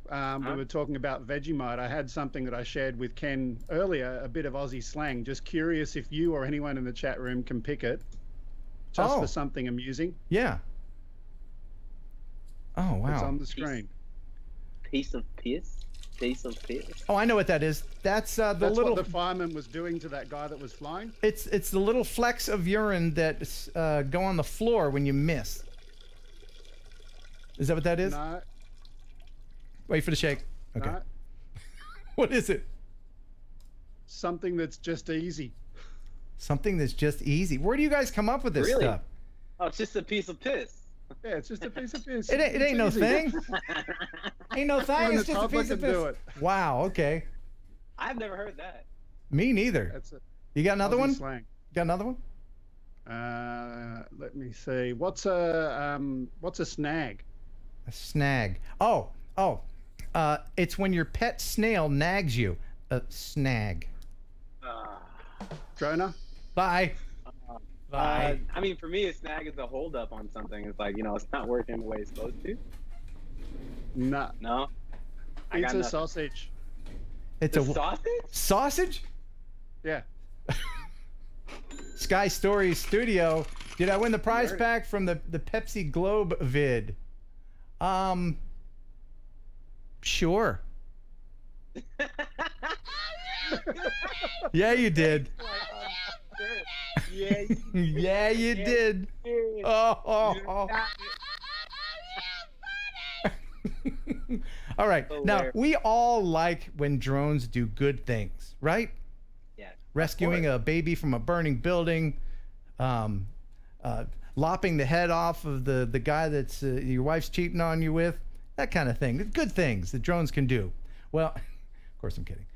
We were talking about Vegemite. I had something that I shared with Ken earlier, a bit of Aussie slang. Just curious if you or anyone in the chat room can pick it, just for something amusing. Yeah. Oh, wow. It's on the screen. Piece of piss? Piece of piss? Oh, I know what that is. That's the That's little. what the fireman was doing to that guy that was flying. It's the little flecks of urine that go on the floor when you miss. Is that what that is? No. Wait for the shake. Okay. No. What is it? Something that's just easy. Something that's just easy. Where do you guys come up with this stuff? Oh, it's just a piece of piss. Yeah, it's just a piece of piss. It ain't no thing. Ain't no thing. Even It's the just a piece toddler of can do piss. it. Wow. Okay. I've never heard that. Me neither. That's it. You got another Aussie one? Slang. Got another one? Let me see. What's a snag? A snag. Oh. It's when your pet snail nags you. A snag. Drona? Bye. Bye. I mean, for me, a snag is a holdup on something. It's like, it's not working the way it's supposed to. No. No? I It's got a nothing. sausage. It's A a sausage? sausage? Yeah. Sky Stories Studio. Did I win the prize pack from the Pepsi Globe vid? Sure. Yeah, you did. Yeah, Yeah, you did. Oh. All right. Now, we all like when drones do good things, right? Yeah. Rescuing a baby from a burning building, lopping the head off of the guy that's your wife's cheating on you with, that kind of thing. Good things that drones can do. Well, of course I'm kidding.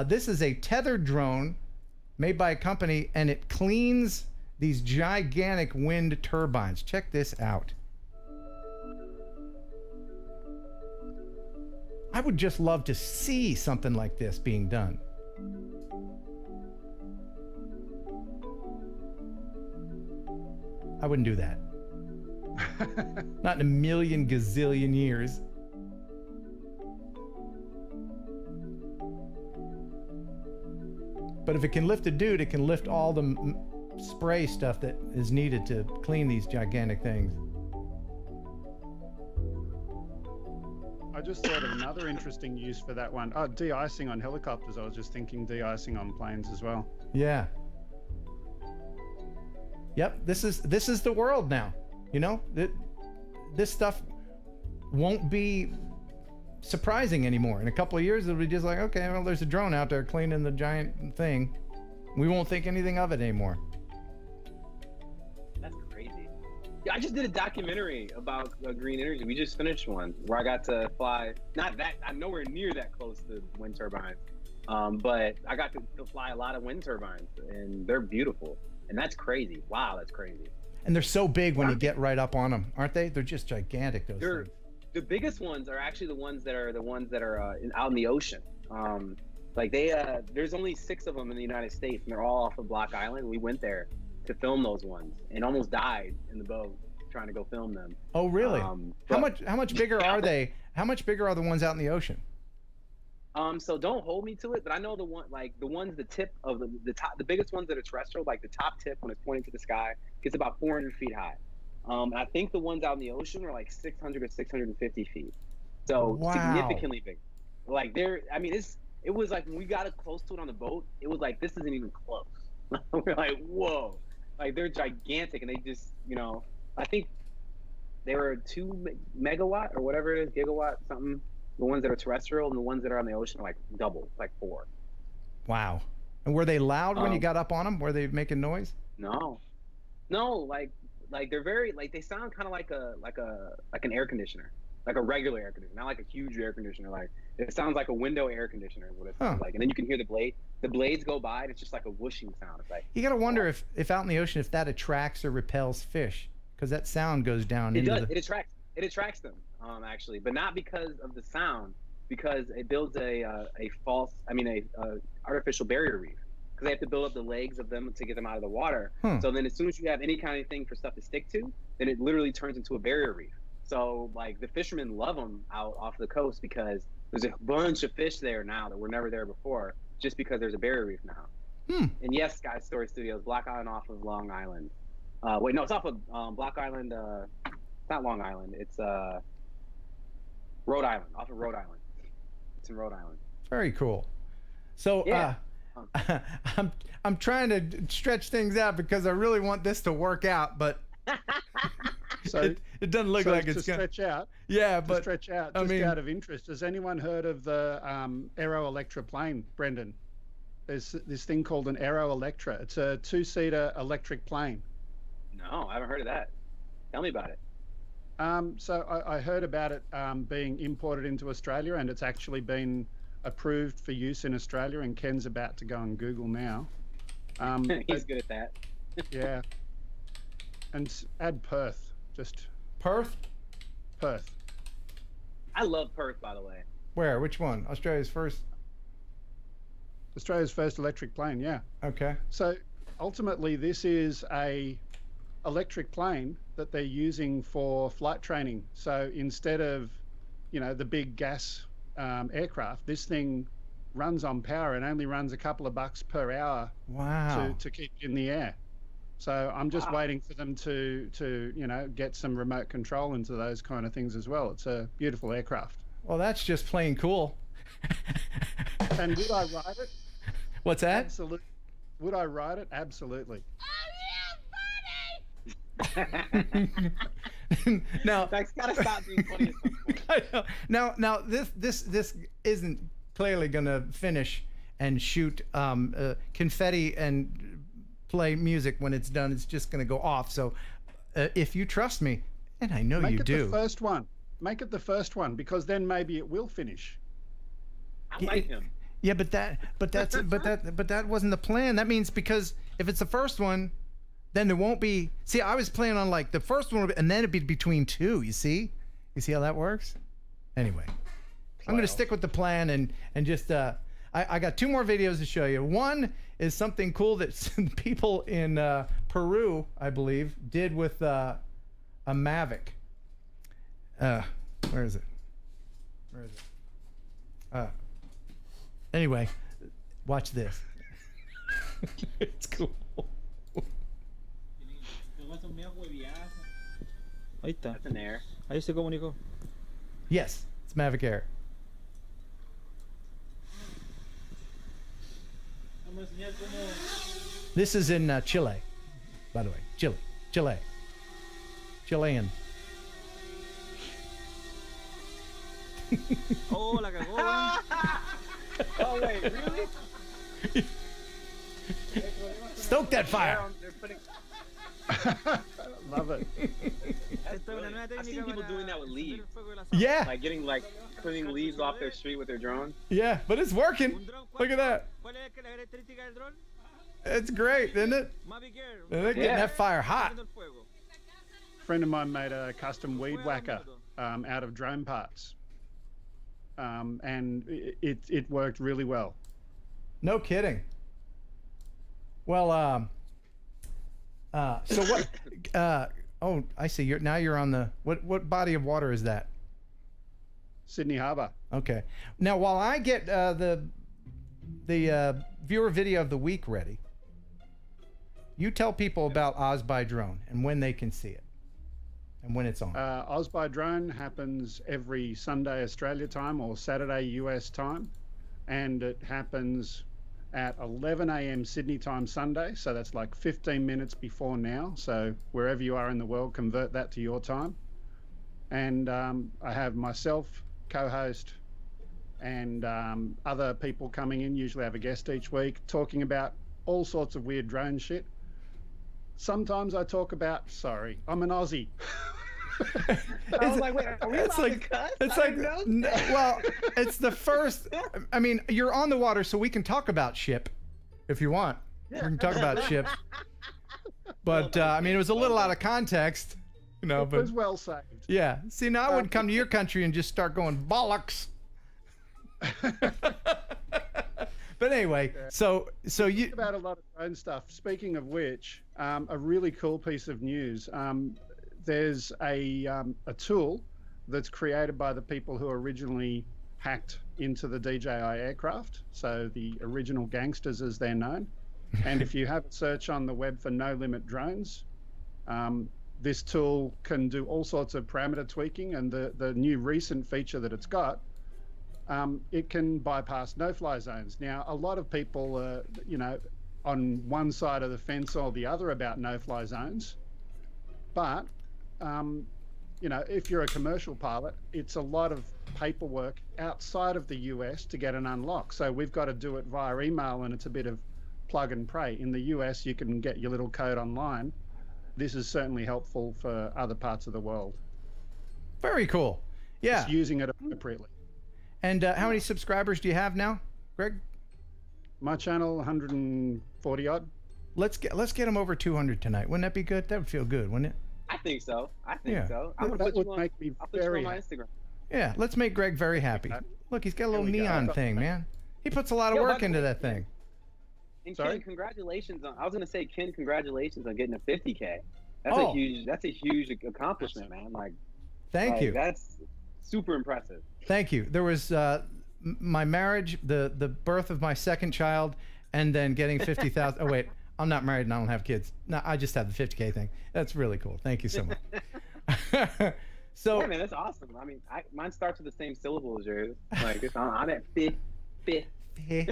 This is a tethered drone made by a company, and it cleans these gigantic wind turbines. Check this out. I would just love to see something like this being done. I wouldn't do that. Not in a million gazillion years. But if it can lift a dude, it can lift all the spray stuff that is needed to clean these gigantic things. I just thought of another interesting use for that one. Oh, de-icing on helicopters. I was just thinking de-icing on planes as well. Yeah. Yep. This is the world now. This stuff won't be surprising anymore. In a couple of years, it'll be just like, okay, well, there's a drone out there cleaning the giant thing. We won't think anything of it anymore. That's crazy. Yeah, I just did a documentary about green energy. We just finished one where I got to fly. I'm nowhere near that close to wind turbines, but I got to fly a lot of wind turbines, and they're beautiful. And that's crazy. Wow, that's crazy. And they're so big when you get right up on them, aren't they? They're just gigantic. Those things. The biggest ones are actually the ones that are out in the ocean. There's only 6 of them in the United States, and they're all off of Block Island. We went there to film those ones, and almost died in the boat trying to go film them. Oh, really? How much bigger are they? How much bigger are the ones out in the ocean? So don't hold me to it, but I know the tip of the top, the biggest ones that are terrestrial, like the top tip when it's pointing to the sky, gets about 400 feet high. I think the ones out in the ocean are like 600 or 650 feet. So significantly big. Like it was like when we got close to it on the boat, it was like, this isn't even close. We're like, whoa. Like they're gigantic, and they just, I think they were 2 megawatt or whatever it is, gigawatt, something. The ones that are terrestrial and the ones that are on the ocean are like double, like 4. Wow. And were they loud when you got up on them? Were they making noise? No, like they're very, like, they sound kind of like an air conditioner. like a regular air conditioner, not like a huge air conditioner. Like it sounds like a window air conditioner is what it sounds like. And then you can hear the blades go by, and it's just like a whooshing sound. It's like you gotta wonder if out in the ocean if that attracts or repels fish, because that sound goes down. It attracts them actually, but not because of the sound, because it builds a artificial barrier reef. Because they have to build up the legs of them to get them out of the water. So then as soon as you have any kind of thing for stuff to stick to, then it literally turns into a barrier reef. So like the fishermen love them out off the coast because there's a bunch of fish there now that were never there before, just because there's a barrier reef now. And yes, Sky Story Studios, Block Island off of Long Island. Wait, no, it's off of Block Island. It's not Long Island. It's Rhode Island, off of Rhode Island. It's in Rhode Island. Very cool. So yeah. I'm trying to stretch things out because I really want this to work out, but so it doesn't look like it's gonna stretch out. Yeah, but stretch out. Just out of interest, has anyone heard of the Aero Electra plane, Brendan? There's this thing called an Aero Electra. It's a 2-seater electric plane. No, I haven't heard of that. Tell me about it. So I heard about it being imported into Australia, and it's actually been approved for use in Australia, and Ken's about to go on Google now. He's good at that. Yeah. And add Perth. Just Perth? Perth. I love Perth, by the way. Where? Which one? Australia's first electric plane, yeah. Okay. So ultimately this is a electric plane that they're using for flight training. So instead of, the big gas aircraft, this thing runs on power and only runs a couple of bucks per hour. Wow. To keep in the air. So I'm just waiting for them to get some remote control into those kind of things as well. It's a beautiful aircraft. Well, that's just plain cool. And would I ride it? What's that? Absolutely. Would I ride it? Absolutely. Now that's gotta stop being funny at some point. Now this isn't clearly gonna finish and shoot confetti and play music when it's done. It's just gonna go off. So if you trust me, and I know you do, make it the first one. Make it the first one, because then maybe it will finish. I like him. Yeah, but that wasn't the plan. That means because if it's the first one, then there won't be. See, I was planning on like the first one, and then it'd be between two. You see how that works? Anyway, I'm gonna stick with the plan and just I got 2 more videos to show you. One is something cool that some people in Peru, I believe, did with a Mavic. Where is it? Anyway, watch this. It's cool. Ahí está. That's an Air. Ahí se comunicó. Yes, it's Mavic Air. This is in Chile, by the way. Chile. Chilean. Oh, la cagó. Oh wait, really? Stoke that fire. Love it. I've seen people doing that with leaves. Yeah. Like cleaning leaves off their street with their drone. Yeah, but it's working. Look at that. It's great, isn't it? They're getting that fire hot. A friend of mine made a custom weed whacker out of drone parts. And it worked really well. No kidding. Well, so what? Oh, I see. You're on the what body of water is that? Sydney Harbour. Okay. Now, while I get the viewer video of the week ready, you tell people about Oz by Drone and when they can see it and when it's on. Oz by Drone happens every Sunday Australia time or Saturday US time, and it happens at 11 a.m. Sydney time Sunday, so that's like 15 minutes before now. So wherever you are in the world, convert that to your time. And I have myself, co-host, and other people coming in. Usually have a guest each week talking about all sorts of weird drone shit. Sometimes I talk about, sorry, I'm an Aussie. I was like, wait, are we allowed to cuss? It's I like, didn't know. well, it's the first. I mean, you're on the water, so we can talk about ship if you want. We can talk about ships. But I mean, it was a little out of context, you know. It But was well saved. yeah, see, now I would come to your country and just start going bollocks. But anyway, so you About a lot of drone stuff. Speaking of which, a really cool piece of news. There's a tool that's created by the people who originally hacked into the DJI aircraft. So the original gangsters, as they're known. And if you have a search on the web for no limit drones, this tool can do all sorts of parameter tweaking. And the new recent feature that it's got, it can bypass no-fly zones. Now, a lot of people, you know, on one side of the fence or the other about no-fly zones. But, you know, if you're a commercial pilot, it's a lot of paperwork outside of the US to get an unlock. So we've got to do it via email, and it's a bit of plug and pray. In the US, you can get your little code online. This is certainly helpful for other parts of the world. very cool. Yeah. Just using it appropriately. And how many subscribers do you have now, Greg? My channel, 140 odd. Let's get them over 200 tonight. Wouldn't that be good? That would feel good, wouldn't it? I think so. Yeah. I'm gonna That put you would on. make me I'll put you very on my happy. Instagram. Yeah, let's make Greg very happy. Look, he's got a little There we go. neon thing, man. He puts a lot of Yeah, work by the into way, that thing. And Sorry? Ken, congratulations on. I was gonna say, Ken, congratulations on getting a 50K. That's Oh. a huge. That's a huge accomplishment, man. Like, Thank you. That's super impressive. Thank you. There was my marriage, the birth of my second child, and then getting 50,000. Oh wait, I'm not married and I don't have kids. No, I just have the 50K thing. That's really cool. Thank you so much. So, Yeah, man, that's awesome. I mean, mine starts with the same syllable as yours. Like, I'm at fifth. There you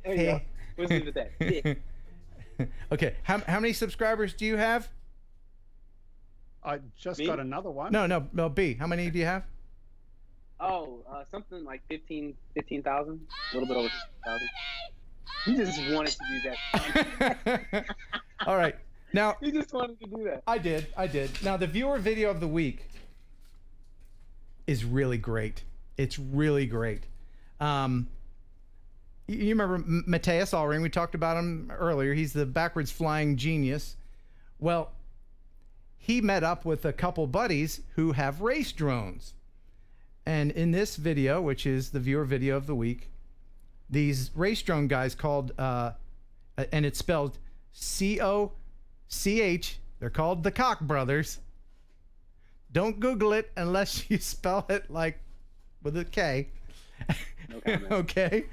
go. Let's leave it at that. Fifth. okay, how many subscribers do you have? I just Me? got another one. No, B. How many do you have? Oh, something like 15,000. A little bit over 15,000. He just wanted to do that. All right. Now, He just wanted to do that. I did. Now, the viewer video of the week is really great. It's really great. You remember Mateus Allring? We talked about him earlier. He's the backwards flying genius. Well, he met up with a couple buddies who have race drones. And in this video, which is the viewer video of the week, these race drone guys called, and it's spelled C-O-C-H. They're called the Koch brothers. Don't Google it unless you spell it like with a K. No comment. Okay.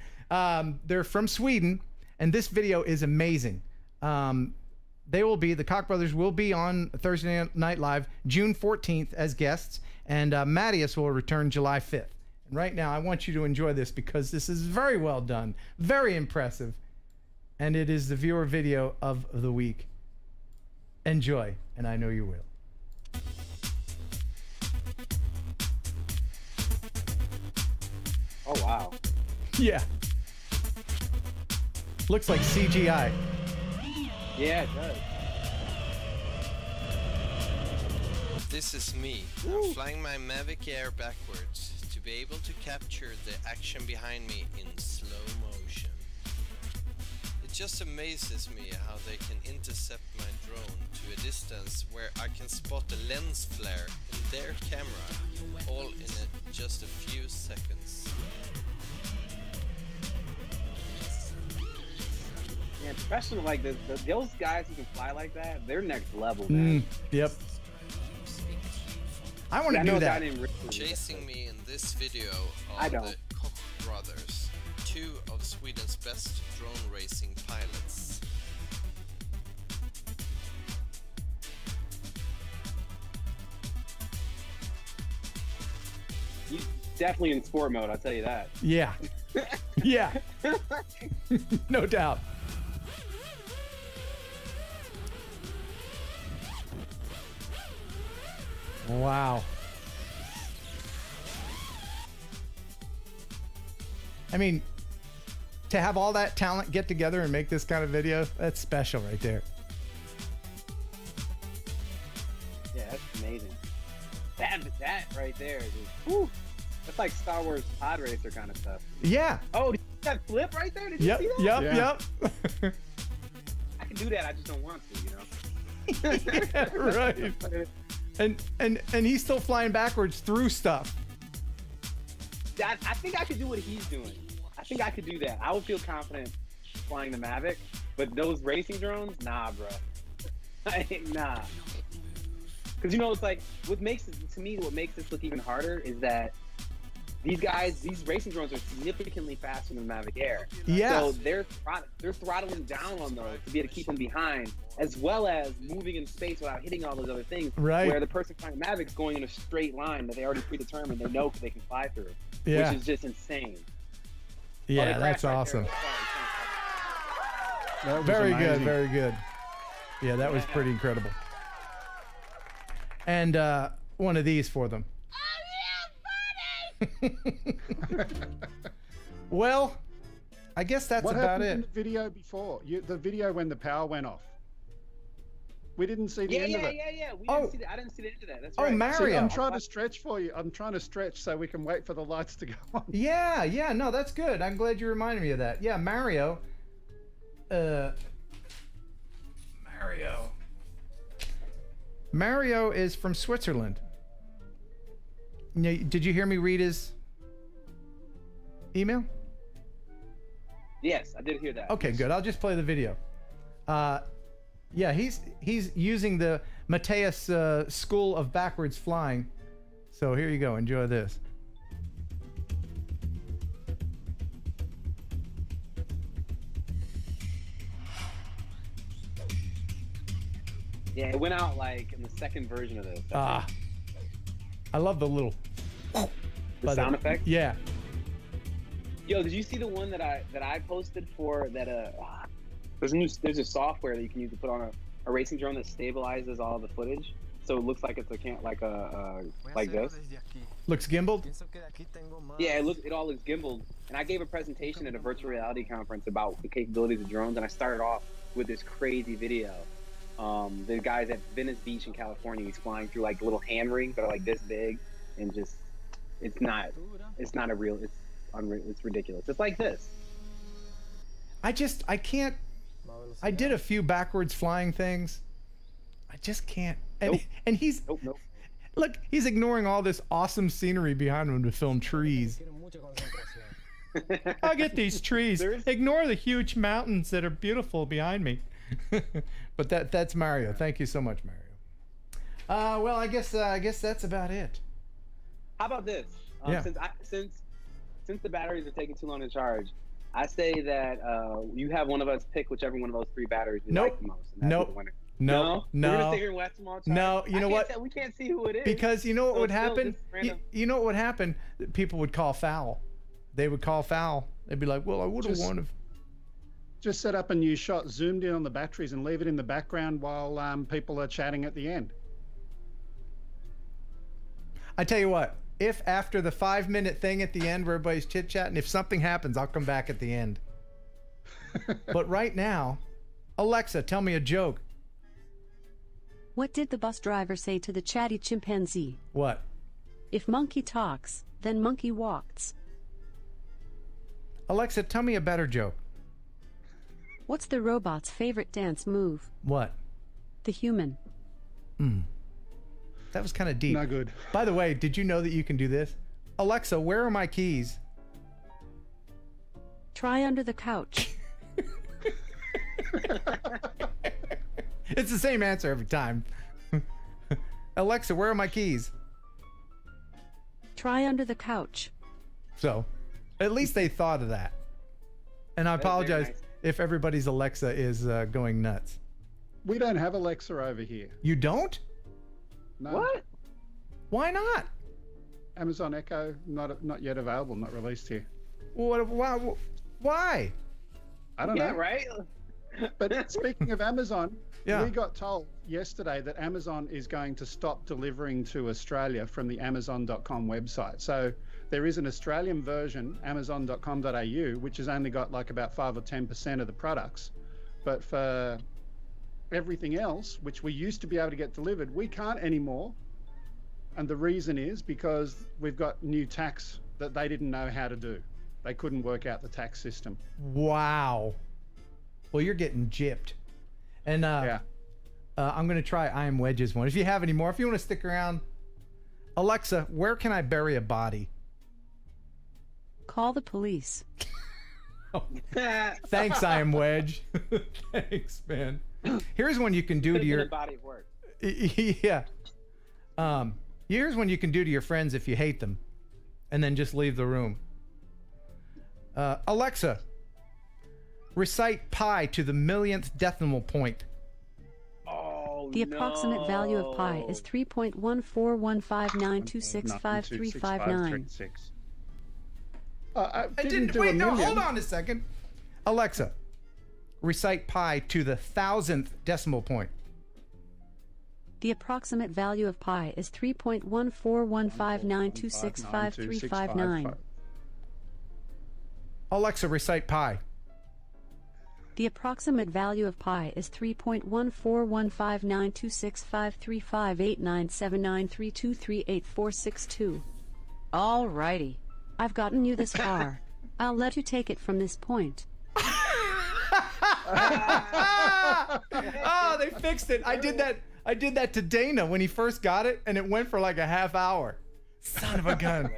They're from Sweden, and this video is amazing. The Koch brothers will be on Thursday Night Live June 14th as guests, and Mattias will return July 5th. And right now, I want you to enjoy this because this is very well done, very impressive, and it is the viewer video of the week. Enjoy, and I know you will. Oh, wow. Yeah. Looks like CGI. Yeah, it does. This is me. I'm flying my Mavic Air backwards to be able to capture the action behind me in slow motion. It just amazes me how they can intercept my drone to a distance where I can spot a lens flare in their camera, all in just a few seconds. Yeah, professional, like those guys who can fly like that, they're next level, man. Yep. I want to I know do a guy that. named Rick. Chasing me in this video I are don't. the Koch brothers, two of Sweden's best drone racing pilots. He's definitely in sport mode, I'll tell you that. Yeah. Yeah. No doubt. Wow. I mean, to have all that talent get together and make this kind of video, that's special right there. Yeah, that's amazing. there is just, whew, that's like Star Wars pod racer kind of stuff. Yeah. Oh, did you see that flip right there? Did you see that? Yep. I can do that. I just don't want to, you know. Yeah, right. And he's still flying backwards through stuff. I think I could do what he's doing. I think I could do that. I would feel confident flying the Mavic, but those racing drones, nah, bro. Nah. Because, you know, it's like, what makes this look even harder is that these racing drones are significantly faster than the Mavic Air. Yeah. So they're throttling down on those to be able to keep them behind, as well as moving in space without hitting all those other things. Right. Where the person flying Mavic's going in a straight line that they already predetermined, they know they can fly through. Yeah. Which is just insane. Yeah, that's awesome. Very good, very good. Yeah, that was pretty incredible. And one of these for them. Well, I guess that's what about happened it. in the video before? The video when the power went off. We didn't see the end of it. Yeah. I didn't see the end of that. That's right. Oh, Mario. See, I'm trying to stretch for you. I'm trying to stretch so we can wait for the lights to go on. Yeah, no, that's good. I'm glad you reminded me of that. Yeah, Mario. Mario is from Switzerland. Did you hear me read his email? Yes, I did hear that. Okay, good. I'll just play the video. Yeah, he's using the Mateus School of Backwards Flying. So here you go. Enjoy this. Yeah, it went out like in the second version of this. I love the little the sound effect. Yeah. Yo, did you see the one that I posted for that? There's a software that you can use to put on a racing drone that stabilizes all the footage, so it looks like it's like this. Looks gimbaled. Yeah, it all looks gimbaled. And I gave a presentation at a virtual reality conference about the capabilities of drones, and I started off with this crazy video. The guy's at Venice Beach in California. He's flying through like little hand rings that are like this big, and just it's not a real. It's unreal. It's ridiculous. It's like this. I can't. I did a few backwards flying things. I just can't. And, Nope. and he's Nope. look. He's ignoring all this awesome scenery behind him to film trees. I'll get these trees. Ignore the huge mountains that are beautiful behind me. But that's Mario. Thank you so much, Mario. Well, I guess that's about it. How about this? Yeah. Since the batteries are taking too long to charge, I say that you have one of us pick whichever one of those three batteries you like the most. And that's the winner. No. We're gonna sit here and watch them all charge? No, you know what? We can't see who it is. Because you know what So would it's still happen? just random. You know what would happen? People would call foul. They would call foul. They'd be like, well, I would have Just- won if. Just set up a new shot, zoomed in on the batteries, and leave it in the background while people are chatting at the end. I tell you what, if after the 5-minute thing at the end where everybody's chit-chatting, if something happens, I'll come back at the end. But right now, Alexa, tell me a joke. What did the bus driver say to the chatty chimpanzee? What? If monkey talks, then monkey walks. Alexa, tell me a better joke. What's the robot's favorite dance move? What? The human. That was kind of deep. No good. By the way, did you know that you can do this? Alexa, where are my keys? Try under the couch. It's the same answer every time. Alexa, where are my keys? Try under the couch. So, at least they thought of that. And I That's very apologize nice. if everybody's Alexa is going nuts. We don't have Alexa over here. You don't? No. What? Why not? Amazon Echo not yet available, not released here. What? Why? I don't Yeah, know. right? But speaking of Amazon, Yeah. we got told yesterday that Amazon is going to stop delivering to Australia from the Amazon.com website. So there is an Australian version, Amazon.com.au, which has only got like about 5 or 10% of the products. But for everything else, which we used to be able to get delivered, we can't anymore And the reason is because we've got new tax that they didn't know how to do. They couldn't work out the tax system. Wow. Well, you're getting gypped. And Yeah. I'm going to try I Am Wedge's one. If you have any more, if you want to stick around. Alexa, where can I bury a body? Call the police. Thanks, I Am Wedge. Thanks, man. Here's one you can do to your body of work. Yeah. Here's one you can do to your friends if you hate them, and then just leave the room. Alexa, recite pi to the millionth decimal point. Oh, The approximate value of pi is 3.14159265359. I Wait, no, hold on a second. Alexa, recite pi to the 1000th decimal point. The approximate value of pi is 3.14159265359. Alexa, recite pi. The approximate value of pi is 3.141592653589793238462. All righty. I've gotten you this far. I'll let you take it from this point. Oh, they fixed it. I did that to Dana when he first got it, and it went for like a half hour. Son of a gun.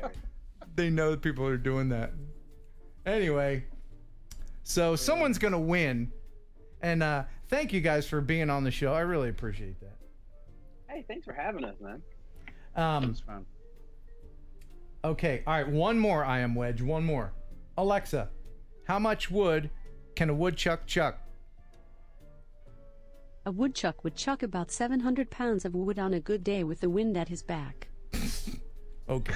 They know that people are doing that. Anyway, so someone's gonna win, and thank you guys for being on the show. I really appreciate that. Hey, thanks for having us, man. It's fun. Okay, all right, one more I Am Wedge, one more. Alexa, how much wood can a woodchuck chuck? A woodchuck would chuck about 700 pounds of wood on a good day with the wind at his back. Okay.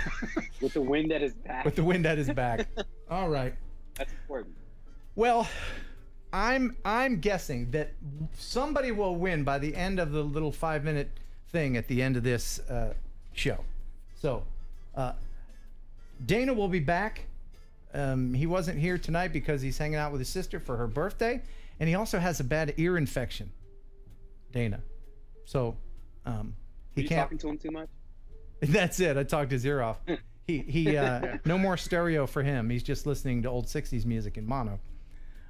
With the wind at his back. With the wind at his back. All right. That's important. Well, I'm guessing that somebody will win by the end of the little 5-minute thing at the end of this show. So, Dana will be back. He wasn't here tonight because he's hanging out with his sister for her birthday, and he also has a bad ear infection. Dana, so he you can't. Talking to him too much? That's it. I talked his ear off. He no more stereo for him. He's just listening to old '60s music in mono.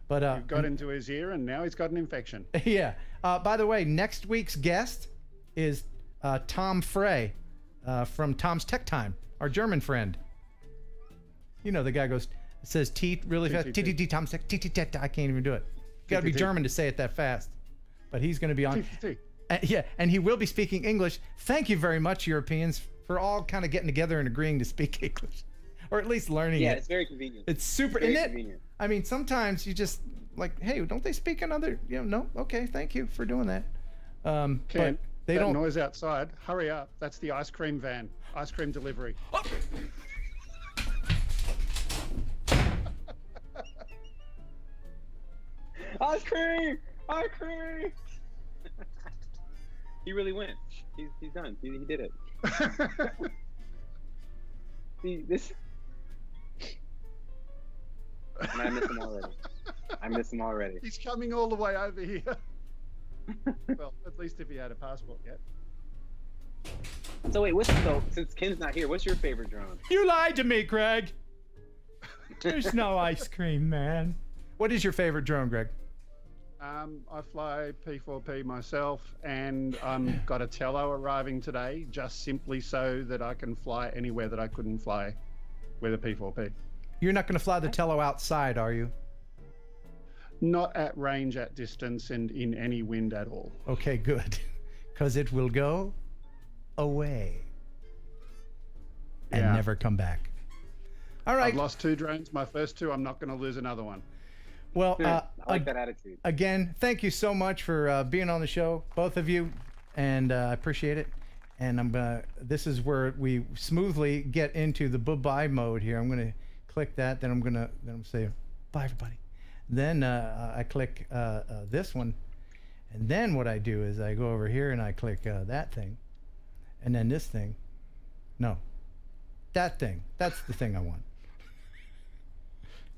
But You've got into his ear, and now he's got an infection. Yeah. By the way, next week's guest is Tom Frey from Tom's Tech Time, our German friend. You know, the guy says T really fast. T Tom's Tech. T. I can't even do it. You got to be German to say it that fast. But he's going to be on. Yeah, and he will be speaking English. Thank you very much, Europeans, for all kind of getting together and agreeing to speak English, or at least learning it. Yeah, it's very convenient. It's super, very isn't it? Convenient. I mean, sometimes you just like, hey, don't they speak another? No, okay, thank you for doing that. But they that don't. Noise outside. Hurry up! That's the ice cream van. Ice cream delivery. Oh. Ice cream! Ice cream! He really went. He's done. He did it. See, this. And I miss him already. He's coming all the way over here. Well, at least if he had a passport yet. So wait, since Ken's not here, what's your favorite drone? You lied to me, Greg. There's no ice cream, man. What is your favorite drone, Greg? I fly P4P myself, and got a Tello arriving today, just simply so that I can fly anywhere that I couldn't fly with a P4P. You're not going to fly the Tello outside, are you? Not at range, at distance, and in any wind at all. Okay, good. Because it will go away and never come back. All right. I've lost 2 drones. My first 2, I'm not going to lose another one. Well, I like that attitude. Again, thank you so much for being on the show, both of you, and I appreciate it. And this is where we smoothly get into the bye-bye mode here. I'm gonna click that, then I'm gonna say bye, everybody. Then I click this one, and then what I do is I go over here and I click that thing, and then this thing. No, that thing. That's the thing I want.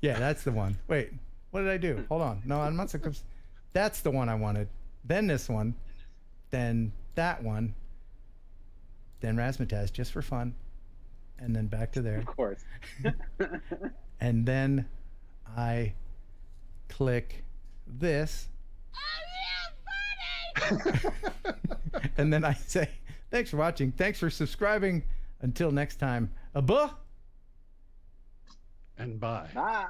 Yeah, that's the one. Wait. What did I do? Hold on. No, I'm not so close. That's the one I wanted. Then this one. Then that one. then razzmatazz just for fun, and then back to there. Of course. And then I click this. And then I say, thanks for watching. Thanks for subscribing. Until next time, buh. And bye. Bye.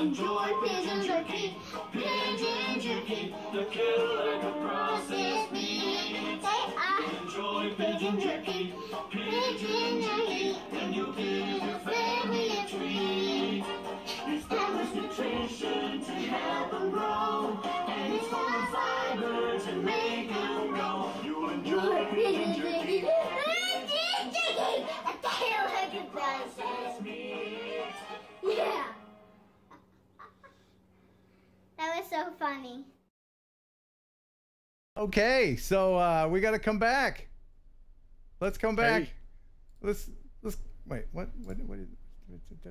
enjoy pigeon jerky. Pigeon jerky. The killing of processed meat. Say I enjoy pigeon jerky. Pigeon jerky. And you give your family a treat. Establish nutrition to help them grow. And it's full of fiber to make them grow. You'll enjoy pigeon jerky. Pigeon jerky. A tail like a processed meat. Yeah. That was so funny. Okay, so we got to come back. Let's come back. Hey. Let's wait. What did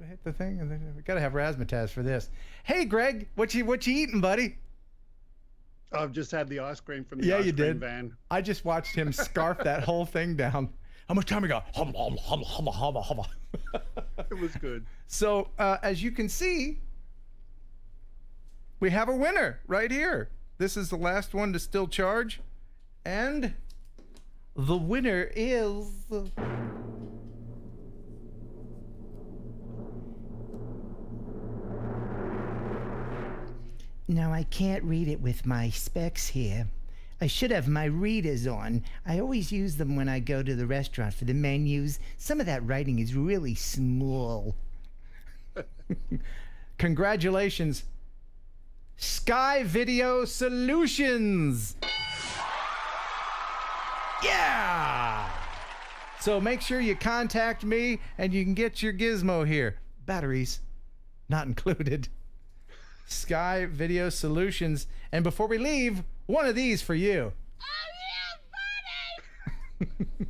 I hit the thing? And then we got to have razzmatazz for this. Hey, Greg, what you eating, buddy? I've just had the ice cream from the Yeah, ice you cream did. van. I just watched him scarf that whole thing down. How much time we got? Hubba, hubba, hubba, hubba, hubba, hubba. It was good. So as you can see, we have a winner right here. This is the last one to still charge. And the winner is... Now, I can't read it with my specs here. I should have my readers on. I always use them when I go to the restaurant for the menus. Some of that writing is really small. Congratulations, Sky Video Solutions. Yeah! So make sure you contact me and you can get your gizmo here. Batteries not included. Sky Video Solutions. And before we leave, one of these for you. Oh, yeah, buddy!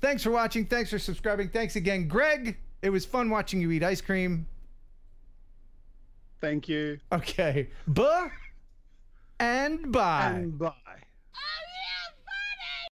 Thanks for watching. Thanks for subscribing. Thanks again, Greg. It was fun watching you eat ice cream. Thank you. Okay. Buh and bye. And bye.